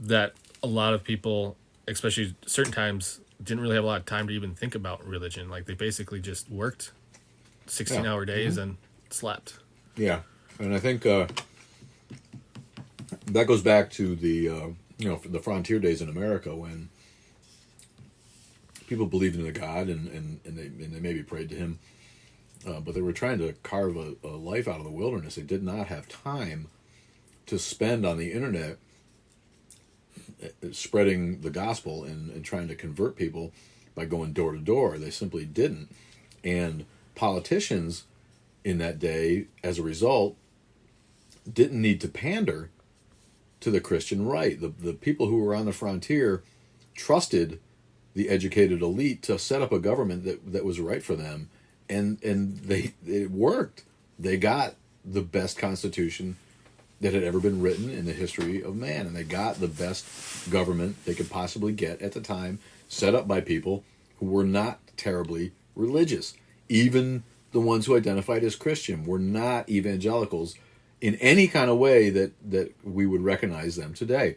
that a lot of people, especially certain times, didn't really have a lot of time to even think about religion. Like they basically just worked 16-hour days and slept. Yeah, and I think that goes back to the the frontier days in America when people believed in a God and they maybe prayed to him, but they were trying to carve a life out of the wilderness. They did not have time to spend on the internet spreading the gospel and trying to convert people by going door to door. They simply didn't. And politicians in that day, as a result, didn't need to pander to the Christian right. The people who were on the frontier trusted the educated elite to set up a government that was right for them, and it worked. They got the best constitution that had ever been written in the history of man, and they got the best government they could possibly get at the time, set up by people who were not terribly religious. Even the ones who identified as Christian were not evangelicals in any kind of way that we would recognize them today.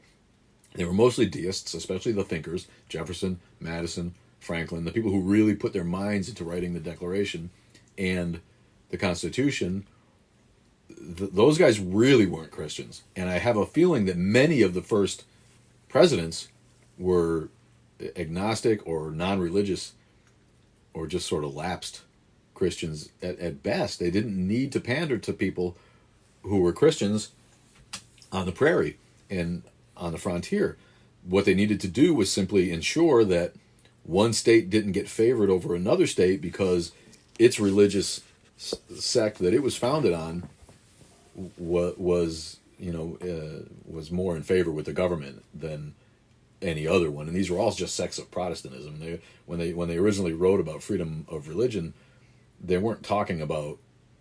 They were mostly deists, especially the thinkers, Jefferson, Madison, Franklin, the people who really put their minds into writing the Declaration and the Constitution. Those guys really weren't Christians. And I have a feeling that many of the first presidents were agnostic or non-religious or just sort of lapsed Christians at best. They didn't need to pander to people who were Christians on the prairie and on the frontier. What they needed to do was simply ensure that one state didn't get favored over another state because its religious sect that it was founded on was more in favor with the government than any other one. And these were all just sects of Protestantism. When they originally wrote about freedom of religion, they weren't talking about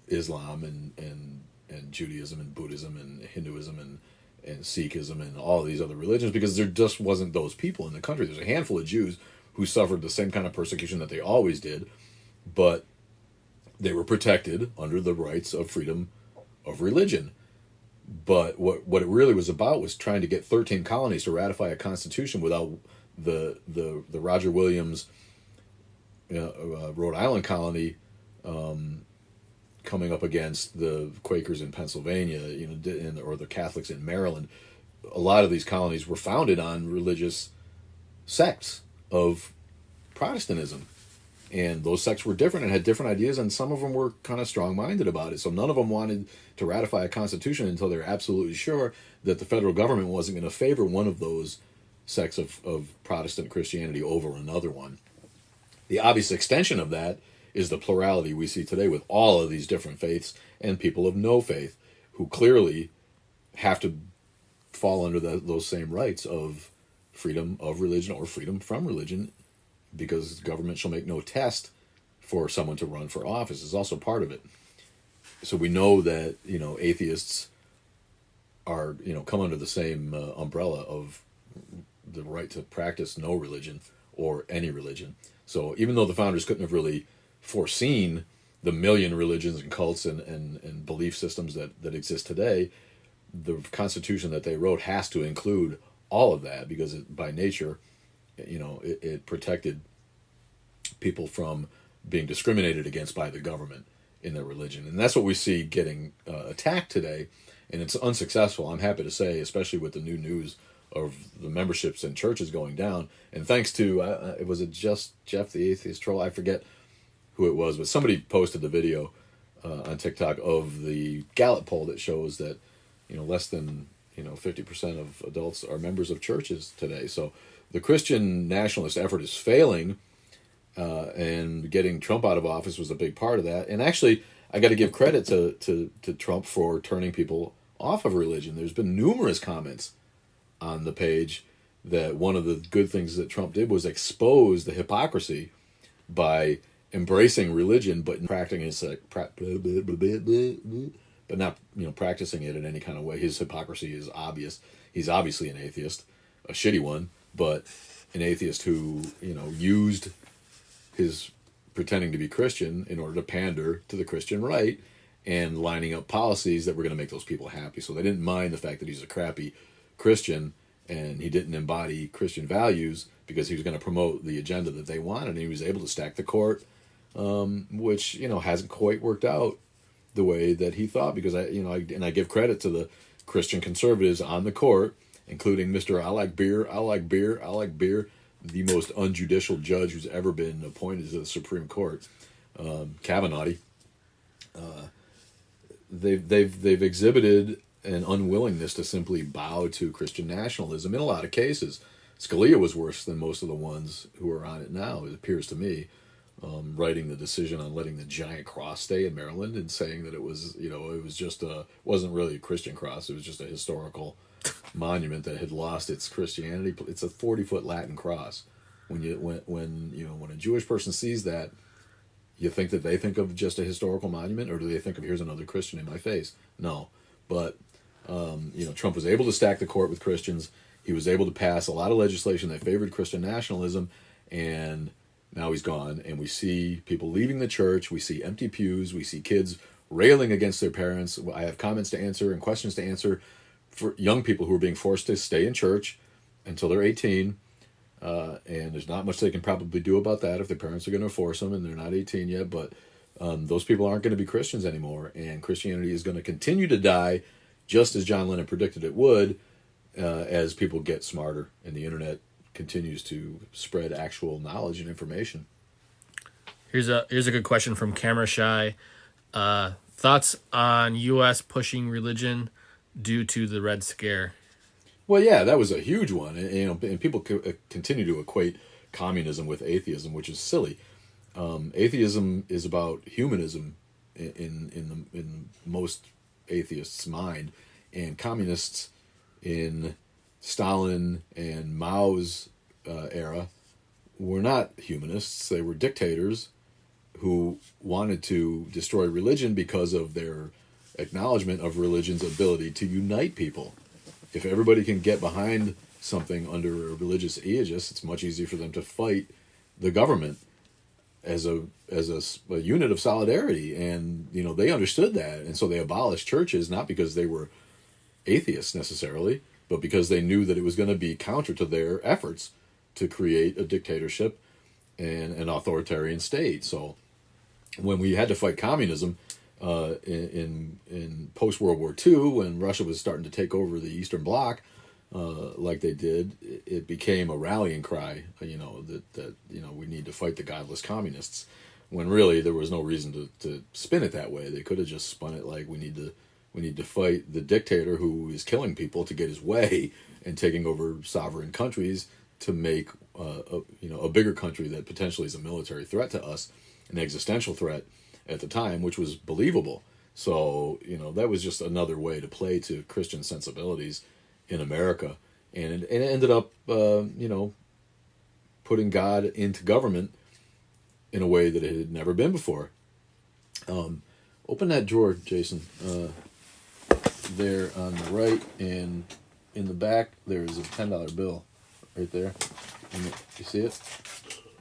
Islam and Judaism and Buddhism and Hinduism and Sikhism and all these other religions, because there just wasn't those people in the country. There's a handful of Jews who suffered the same kind of persecution that they always did, but they were protected under the rights of freedom of religion. But what it really was about was trying to get 13 colonies to ratify a constitution without the Roger Williams Rhode Island colony coming up against the Quakers in Pennsylvania, or the Catholics in Maryland. A lot of these colonies were founded on religious sects of Protestantism. And those sects were different and had different ideas, and some of them were kind of strong-minded about it. So none of them wanted to ratify a constitution until they were absolutely sure that the federal government wasn't going to favor one of those sects of Protestant Christianity over another one. The obvious extension of that is the plurality we see today with all of these different faiths and people of no faith who clearly have to fall under those same rights of freedom of religion or freedom from religion because government shall make no test for someone to run for office is also part of it. So we know that, atheists are, come under the same umbrella of the right to practice no religion or any religion. So even though the founders couldn't have really foreseen the million religions and cults and belief systems that exist today, the Constitution that they wrote has to include all of that, because by nature, it protected people from being discriminated against by the government in their religion. And that's what we see getting attacked today, and it's unsuccessful, I'm happy to say, especially with the new news of the memberships in churches going down. And thanks to, was it just Jeff the Atheist Troll? I forget who it was, but somebody posted the video on TikTok of the Gallup poll that shows that, less than 50% of adults are members of churches today. So the Christian nationalist effort is failing, and getting Trump out of office was a big part of that. And actually, I got to give credit to Trump for turning people off of religion. There's been numerous comments on the page that one of the good things that Trump did was expose the hypocrisy by embracing religion, but practicing it, but not practicing it in any kind of way. His hypocrisy is obvious. He's obviously an atheist, a shitty one, but an atheist who used his pretending to be Christian in order to pander to the Christian right and lining up policies that were going to make those people happy. So they didn't mind the fact that he's a crappy Christian and he didn't embody Christian values, because he was going to promote the agenda that they wanted, and he was able to stack the court, which hasn't quite worked out the way that he thought. Because I give credit to the Christian conservatives on the court, including Mr. I like beer, the most unjudicial judge who's ever been appointed to the Supreme Court, Kavanaugh. They've exhibited an unwillingness to simply bow to Christian nationalism in a lot of cases. Scalia was worse than most of the ones who are on it now, it appears to me, writing the decision on letting the giant cross stay in Maryland and saying that it was, it was just wasn't really a Christian cross. It was just a historical monument that had lost its Christianity. It's a 40-foot Latin cross. When a Jewish person sees that, you think that they think of just a historical monument, or do they think of, here's another Christian in my face? No, but Trump was able to stack the court with Christians. He was able to pass a lot of legislation that favored Christian nationalism, and now he's gone. And we see people leaving the church. We see empty pews. We see kids railing against their parents. I have comments to answer and questions to answer for young people who are being forced to stay in church until they're 18. And there's not much they can probably do about that if their parents are going to force them and they're not 18 yet. But those people aren't going to be Christians anymore. And Christianity is going to continue to die, just as John Lennon predicted it would, as people get smarter and the internet continues to spread actual knowledge and information. Here's a good question from Camera Shy. Thoughts on U.S. pushing religion due to the Red Scare? Well, yeah, that was a huge one, and people continue to equate communism with atheism, which is silly. Atheism is about humanism in most atheists' mind, and communists in Stalin and Mao's era were not humanists. They were dictators who wanted to destroy religion because of their acknowledgement of religion's ability to unite people. If everybody can get behind something under a religious aegis, it's much easier for them to fight the government as a unit of solidarity. And they understood that, and so they abolished churches, not because they were atheists necessarily, but because they knew that it was going to be counter to their efforts to create a dictatorship and an authoritarian state. So when we had to fight communism in post-World War II, when Russia was starting to take over the Eastern Bloc, like they did, it became a rallying cry, that we need to fight the godless communists, when really there was no reason to spin it that way. They could have just spun it like we need to fight the dictator who is killing people to get his way and taking over sovereign countries to make a bigger country that potentially is a military threat to us, an existential threat at the time, which was believable. So that was just another way to play to Christian sensibilities in America, and it ended up putting God into government in a way that it had never been before. Open that drawer, Jason. There on the right, and in the back there is a $10 bill, right there. You see it?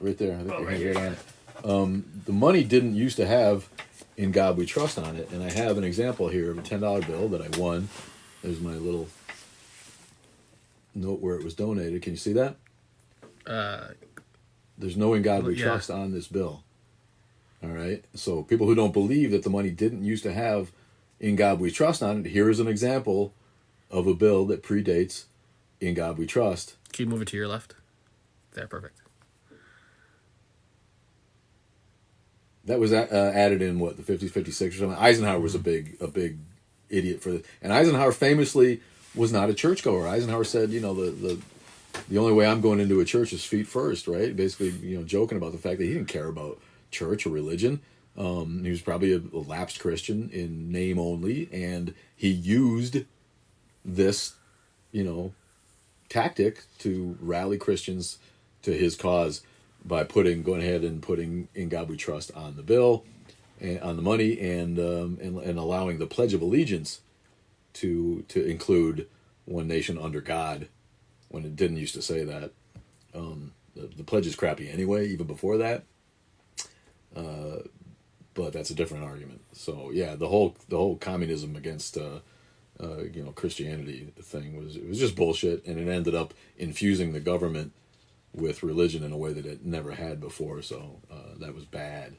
Right there. I think your hand's right on it. The money didn't used to have "In God We Trust" on it, and I have an example here of a $10 bill that I won. There's my little note where it was donated. Can you see that? There's no "In God We Trust" on this bill. All right. So people who don't believe that the money didn't used to have "In God We Trust" on it, here is an example of a bill that predates "In God We Trust." Can you move it to your left? There, perfect. That was added in what, the 50s, 56 or something. Eisenhower was a big idiot for this, and Eisenhower famously was not a churchgoer. Eisenhower said, the only way I'm going into a church is feet first, right? Basically, joking about the fact that he didn't care about church or religion. He was probably a lapsed Christian in name only, and he used this, tactic to rally Christians to his cause by going ahead and putting "In God We Trust" on the bill, and on the money, and allowing the Pledge of Allegiance to include "One nation under God," when it didn't used to say that. The pledge is crappy anyway, even before that. But that's a different argument. So yeah, the whole communism against Christianity thing was just bullshit, and it ended up infusing the government with religion in a way that it never had before. So that was bad.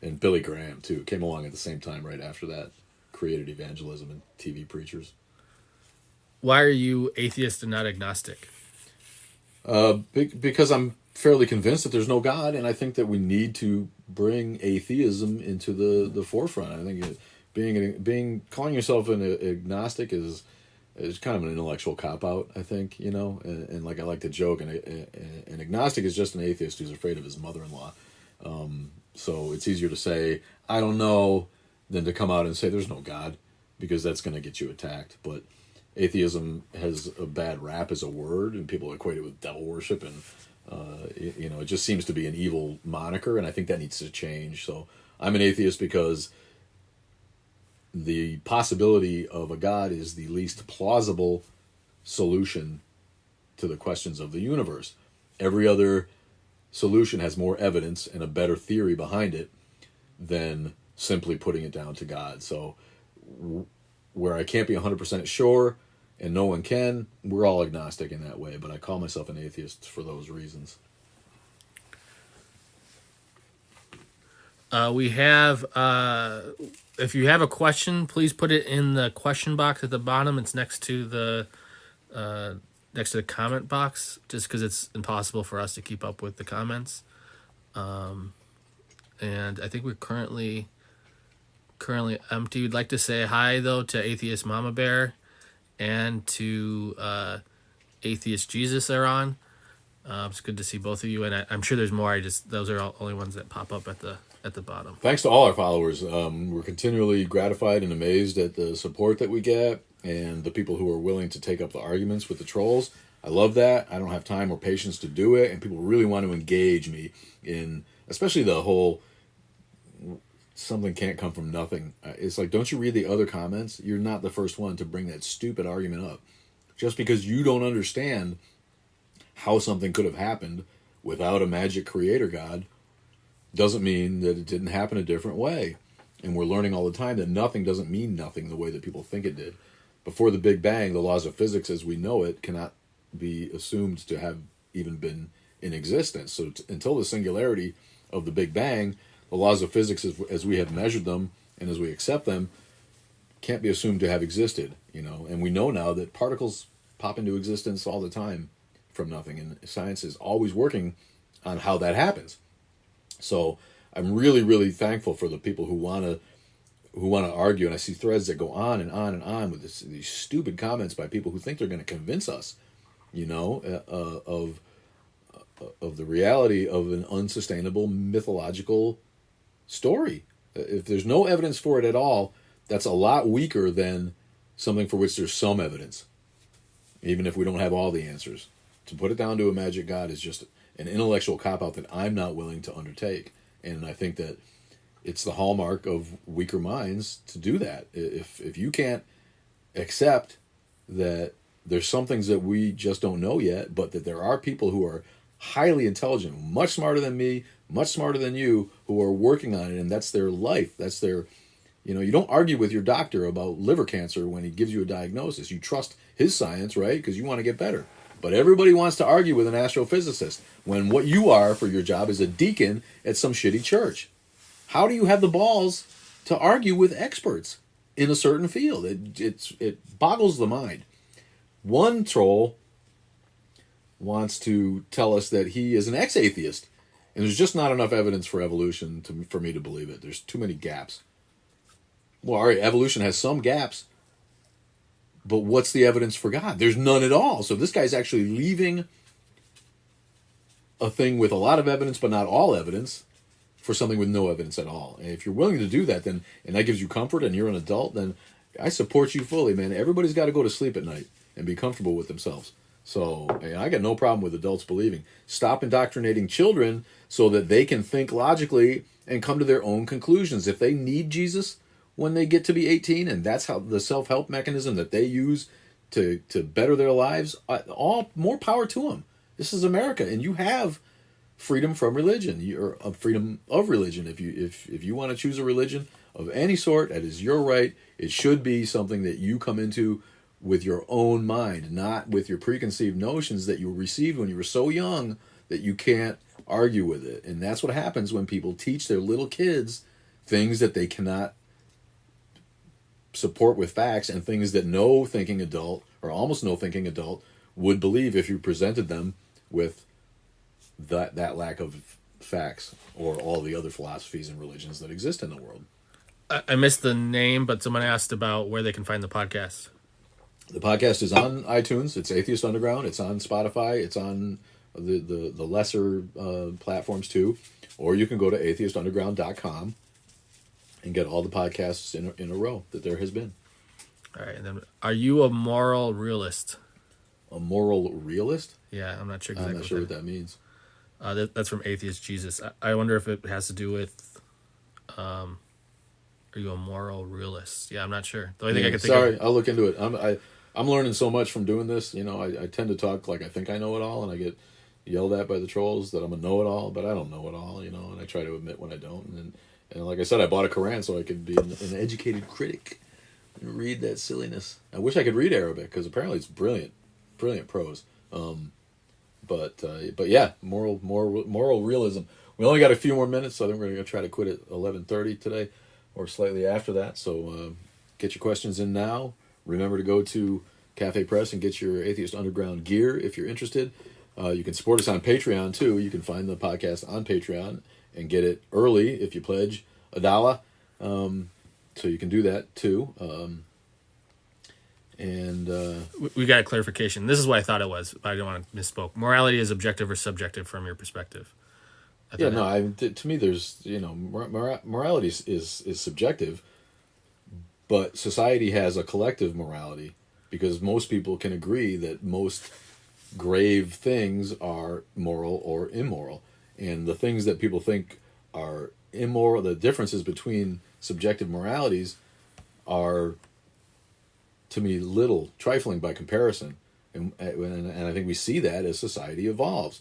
And Billy Graham too came along at the same time right after that, created evangelism and TV preachers. Why are you atheist and not agnostic? Because I'm fairly convinced that there's no God, and I think that we need to bring atheism into the forefront. I think calling yourself an agnostic is kind of an intellectual cop out. I think and like I like to joke, an agnostic is just an atheist who's afraid of his mother-in-law. So it's easier to say I don't know than to come out and say there's no God, because that's going to get you attacked. But atheism has a bad rap as a word, and people equate it with devil worship, and it just seems to be an evil moniker, and I think that needs to change. So I'm an atheist because the possibility of a God is the least plausible solution to the questions of the universe. Every other solution has more evidence and a better theory behind it than simply putting it down to God. So where I can't be 100% sure, and no one can, we're all agnostic in that way, but I call myself an atheist for those reasons. We have, if you have a question, please put it in the question box at the bottom. It's next to the comment box, just because it's impossible for us to keep up with the comments. And I think we're currently empty. We'd like to say hi, though, to Atheist Mama Bear and to Atheist Jesus are on. It's good to see both of you, and I'm sure there's more. Those are all only ones that pop up at the bottom. Thanks to all our followers. We're continually gratified and amazed at the support that we get, and the people who are willing to take up the arguments with the trolls. I love that. I don't have time or patience to do it, and people really want to engage me in, especially the whole something can't come from nothing. It's like, don't you read the other comments? You're not the first one to bring that stupid argument up. Just because you don't understand how something could have happened without a magic creator God doesn't mean that it didn't happen a different way. And we're learning all the time that nothing doesn't mean nothing the way that people think it did. Before the Big Bang, the laws of physics as we know it cannot be assumed to have even been in existence. So until the singularity of the Big Bang, the laws of physics as we have measured them and as we accept them can't be assumed to have existed, And we know now that particles pop into existence all the time from nothing, and science is always working on how that happens. So I'm really, really thankful for the people who want to argue, and I see threads that go on and on and on with these stupid comments by people who think they're going to convince us, of the reality of an unsustainable mythological story. If there's no evidence for it at all, that's a lot weaker than something for which there's some evidence, even if we don't have all the answers. To put it down to a magic God is just an intellectual cop-out that I'm not willing to undertake. And I think that it's the hallmark of weaker minds to do that. If you can't accept that there's some things that we just don't know yet, but that there are people who are highly intelligent, much smarter than me, much smarter than you, who are working on it, and that's their life. That's their, you don't argue with your doctor about liver cancer when he gives you a diagnosis. You trust his science, right? Because you want to get better. But everybody wants to argue with an astrophysicist when what you are for your job is a deacon at some shitty church. How do you have the balls to argue with experts in a certain field? It boggles the mind. One troll wants to tell us that he is an ex-atheist, and there's just not enough evidence for evolution for me to believe it. There's too many gaps. Well, all right, evolution has some gaps, but what's the evidence for God? There's none at all. So this guy's actually leaving a thing with a lot of evidence, but not all evidence, for something with no evidence at all. And if you're willing to do that, then, and that gives you comfort, and you're an adult, then I support you fully, man. Everybody's got to go to sleep at night and be comfortable with themselves. So I got no problem with adults believing. Stop indoctrinating children so that they can think logically and come to their own conclusions. If they need Jesus when they get to be 18, and that's how the self-help mechanism that they use to better their lives, all more power to them. This is America, and you have freedom from religion. You're a freedom of religion. If you want to choose a religion of any sort, that is your right. It should be something that you come into with your own mind, not with your preconceived notions that you received when you were so young that you can't argue with it. And that's what happens when people teach their little kids things that they cannot support with facts, and things that no thinking adult, or almost no thinking adult, would believe if you presented them with that lack of facts or all the other philosophies and religions that exist in the world. I missed the name, but someone asked about where they can find the podcast. The podcast is on iTunes. It's Atheist Underground. It's on Spotify. It's on the lesser platforms too. Or you can go to atheistunderground.com and get all the podcasts in a row that there has been. All right. And then, are you a moral realist? A moral realist? Yeah, I'm not sure exactly. I'm not sure what that means. That's from Atheist Jesus. I wonder if it has to do with, are you a moral realist? Yeah, I'm not sure. The only thing I can think of. Sorry, I'll look into it. I'm learning so much from doing this. I tend to talk like I think I know it all, and I get yelled at by the trolls that I'm a know-it-all, but I don't know it all, and I try to admit when I don't. And like I said, I bought a Quran so I could be an educated critic and read that silliness. I wish I could read Arabic, because apparently it's brilliant prose. But yeah, moral realism. We only got a few more minutes, so I think we're going to try to quit at 11:30 today, or slightly after that. So get your questions in now. Remember to go to Cafe Press and get your Atheist Underground gear if you're interested. You can support us on Patreon too. You can find the podcast on Patreon and get it early if you pledge $1. So you can do that too. We got a clarification. This is what I thought it was, but I don't want to misspoke. Morality is objective or subjective from your perspective? To me, there's morality is subjective, but society has a collective morality, because most people can agree that most grave things are moral or immoral, and the things that people think are immoral, the differences between subjective moralities are, to me, trifling by comparison, and I think we see that as society evolves.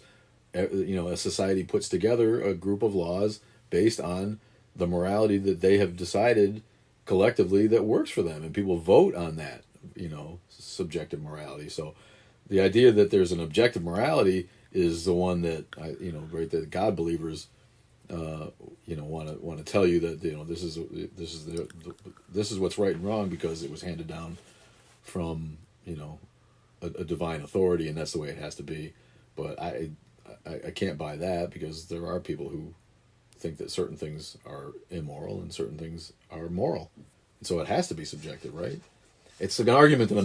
As society puts together a group of laws based on the morality that they have decided collectively that works for them, and people vote on that, subjective morality. So the idea that there's an objective morality is the one that that God believers want to tell you that this is what's right and wrong because it was handed down from a divine authority, and that's the way it has to be. But I can't buy that, because there are people who think that certain things are immoral and certain things are moral, and so it has to be subjective, right? It's an argument that I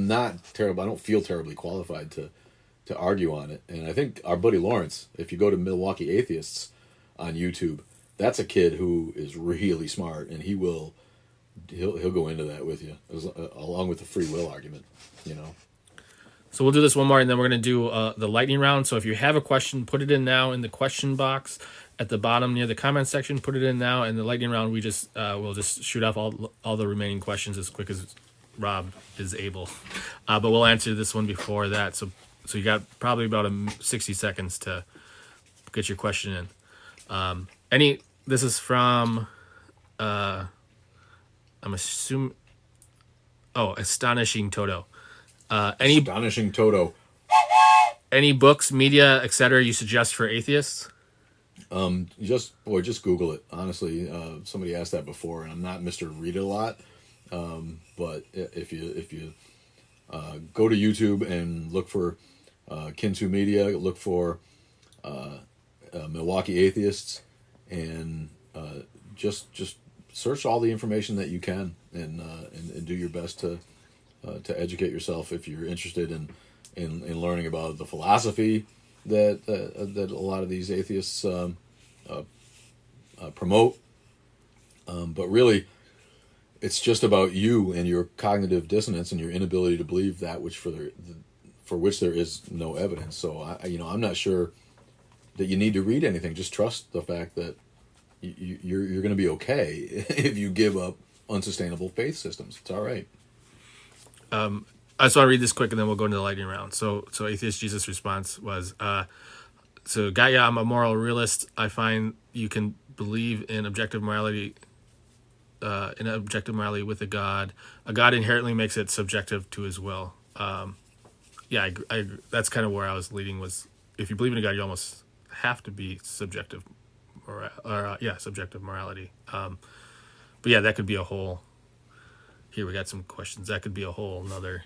don't feel terribly qualified to argue on it. And I think our buddy Lawrence, if you go to Milwaukee Atheists on YouTube, that's a kid who is really smart, and he'll go into that with you, along with the free will argument, So we'll do this one more, and then we're going to do the lightning round. So if you have a question, put it in now in the question box at the bottom near the comment section. Put it in now, and the lightning round, we'll just shoot off all the remaining questions as quick as Rob is able. But we'll answer this one before that. So you got probably about 60 seconds to get your question in. This is from I'm assuming. Oh, Astonishing Toto. Astonishing Toto. Any books, media, etc. you suggest for atheists? Just Google it. Honestly, somebody asked that before, and I'm not Mr. Read It a lot. But if you go to YouTube and look for Kintu Media, look for Milwaukee Atheists, and just search all the information that you can, and do your best to educate yourself if you're interested in learning about the philosophy that a lot of these atheists promote. But really, it's just about you and your cognitive dissonance and your inability to believe that which for which there is no evidence. So I'm not sure that you need to read anything. Just trust the fact that you're going to be okay if you give up unsustainable faith systems. It's all right. I just want to read this quick, and then we'll go into the lightning round. So Atheist Jesus' response was, Gaia, I'm a moral realist. I find you can believe in objective morality with a God. A God inherently makes it subjective to his will. I that's kind of where I was leading, was if you believe in a God, you almost have to be subjective, subjective morality. But yeah, that could be a whole. Here we got some questions. That could be a whole another.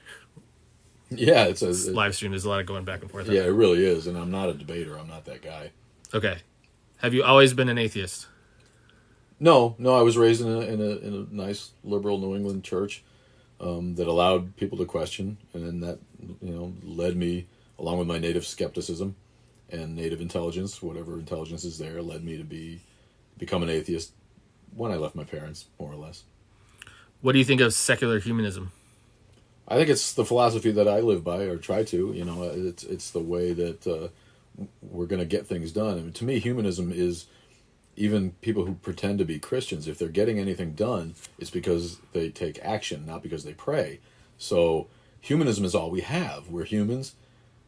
Yeah, it's a live stream. There's a lot of going back and forth. Yeah, it really is, and I'm not a debater. I'm not that guy. Okay, have you always been an atheist? No. I was raised in a nice liberal New England church that allowed people to question, and then that led me, along with my native skepticism and native intelligence, whatever intelligence is there, led me to become an atheist when I left my parents, more or less. What do you think of secular humanism? I think it's the philosophy that I live by, or try to. It's the way that we're going to get things done. I mean, to me, humanism is even people who pretend to be Christians. If they're getting anything done, it's because they take action, not because they pray. So humanism is all we have. We're humans.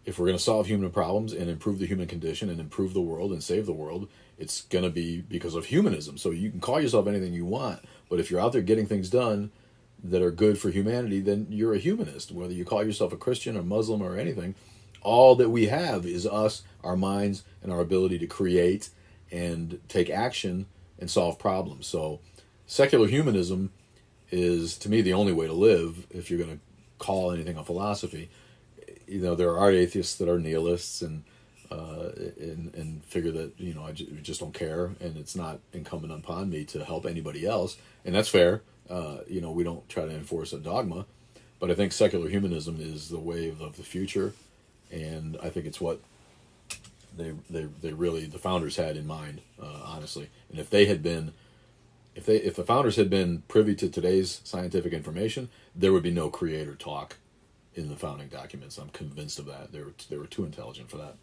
If we're going to solve human problems and improve the human condition and improve the world and save the world, it's going to be because of humanism. So you can call yourself anything you want, but if you're out there getting things done that are good for humanity, then you're a humanist. Whether you call yourself a Christian or Muslim or anything, all that we have is us, our minds, and our ability to create and take action and solve problems. So secular humanism is, to me, the only way to live if you're going to call anything a philosophy. There are atheists that are nihilists and figure that I just don't care, and it's not incumbent upon me to help anybody else, and that's fair. We don't try to enforce a dogma, but I think secular humanism is the wave of the future, and I think it's what they really, the founders had in mind, honestly. And if the founders had been privy to today's scientific information, there would be no creator talk in the founding documents. I'm convinced of that. They were too intelligent for that.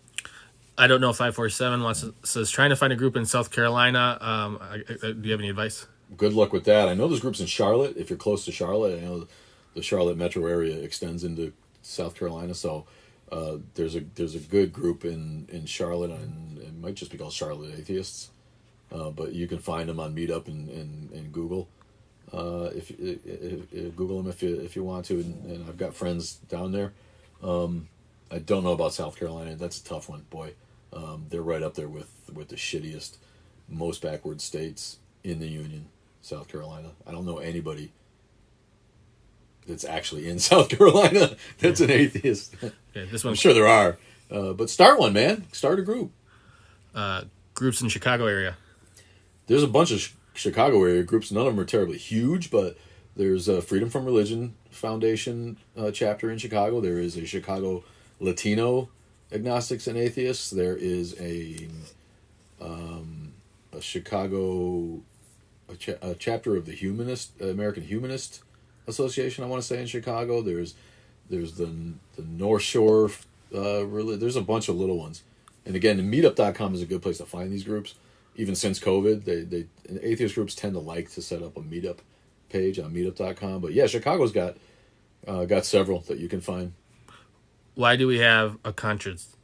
I don't know. 547 says trying to find a group in South Carolina. Do you have any advice? Good luck with that. I know there's groups in Charlotte. If you're close to Charlotte, I know the Charlotte metro area extends into South Carolina. So there's a good group in Charlotte, and it might just be called Charlotte Atheists. But you can find them on Meetup and Google. If Google them if you want to, and I've got friends down there. I don't know about South Carolina. That's a tough one, boy. They're right up there with the shittiest, most backward states in the Union. South Carolina. I don't know anybody that's actually in South Carolina that's an atheist. Okay, I'm sure there are, but start one, man. Start a group. Groups in Chicago area. There's a bunch of Chicago area groups. None of them are terribly huge, but there's a Freedom from Religion Foundation chapter in Chicago. There is a Chicago Latino Agnostics and Atheists. There is a Chicago a chapter of the American Humanist Association, I want to say, in Chicago. There's There's the North Shore. There's a bunch of little ones. And again, meetup.com is a good place to find these groups. Even since COVID, they atheist groups tend to like to set up a meetup page on meetup.com. But yeah, Chicago's got several that you can find. Why do we have a conscience?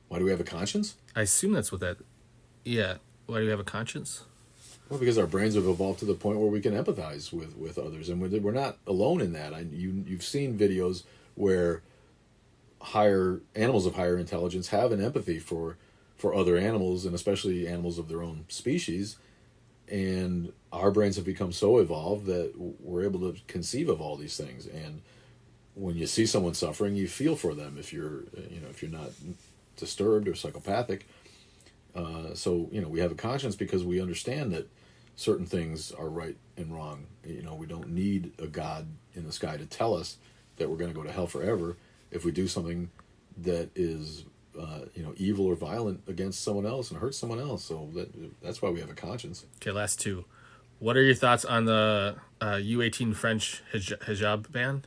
Why do we have a conscience? I assume that's what that. Yeah. Why do we have a conscience? Well, because our brains have evolved to the point where we can empathize with others, and we're not alone in that. You've seen videos where higher animals of higher intelligence have an empathy for other animals, and especially animals of their own species. And our brains have become so evolved that we're able to conceive of all these things. And when you see someone suffering, you feel for them if you're not disturbed or psychopathic. So we have a conscience because we understand that certain things are right and wrong. We don't need a God in the sky to tell us that we're going to go to hell forever if we do something that is evil or violent against someone else and hurts someone else. So that's why we have a conscience. Okay, last two. What are your thoughts on the U18 French hijab ban?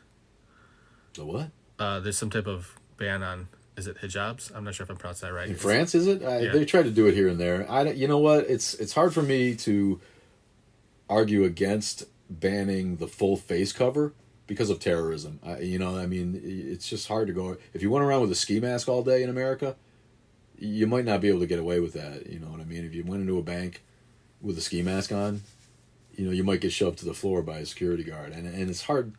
The what? There's some type of ban on, is it hijabs? I'm not sure if I'm pronouncing that right. In France, is it? Yeah. They try to do it here and there. You know what? It's hard for me to argue against banning the full face cover because of terrorism. It's just hard to go. If you went around with a ski mask all day in America, you might not be able to get away with that. You know what I mean? If you went into a bank with a ski mask on, you might get shoved to the floor by a security guard. And it's hard.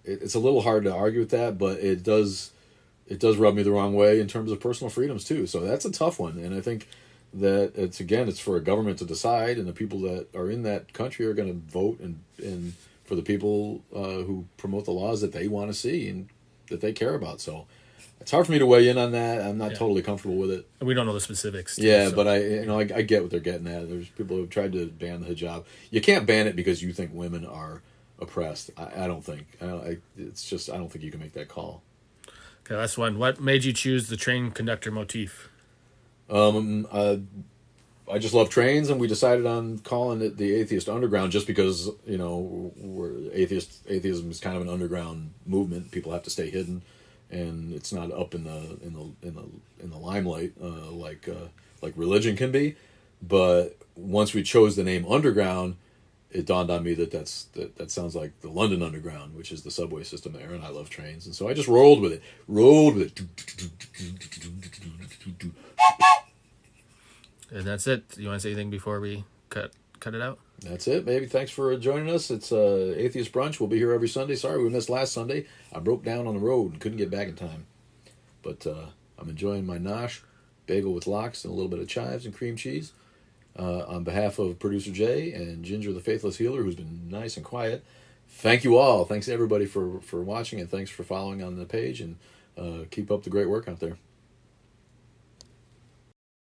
It's a little hard to argue with that, but it does rub me the wrong way in terms of personal freedoms too. So that's a tough one. And I think that it's for a government to decide, and the people that are in that country are going to vote and for the people who promote the laws that they want to see and that they care about. So it's hard for me to weigh in on that. I'm not totally comfortable with it. We don't know the specifics. Too, yeah, so. But I get what they're getting at. There's people who have tried to ban the hijab. You can't ban it because you think women are oppressed. I don't think. I don't think you can make that call. Okay, last one. What made you choose the train conductor motif? I just love trains, and we decided on calling it the Atheist Underground just because atheism is kind of an underground movement. People have to stay hidden, and it's not up in the limelight like religion can be. But once we chose the name Underground, it dawned on me that sounds like the London Underground, which is the subway system there, and I love trains, and so I just rolled with it. And that's it. You want to say anything before we cut it out? That's it, baby. Thanks for joining us. It's Atheist Brunch. We'll be here every Sunday. Sorry we missed last Sunday. I broke down on the road and couldn't get back in time. But I'm enjoying my nosh, bagel with lox and a little bit of chives and cream cheese. On behalf of producer Jay and Ginger the Faithless Healer, who's been nice and quiet, thank you all. Thanks to everybody for watching, and thanks for following on the page, and keep up the great work out there.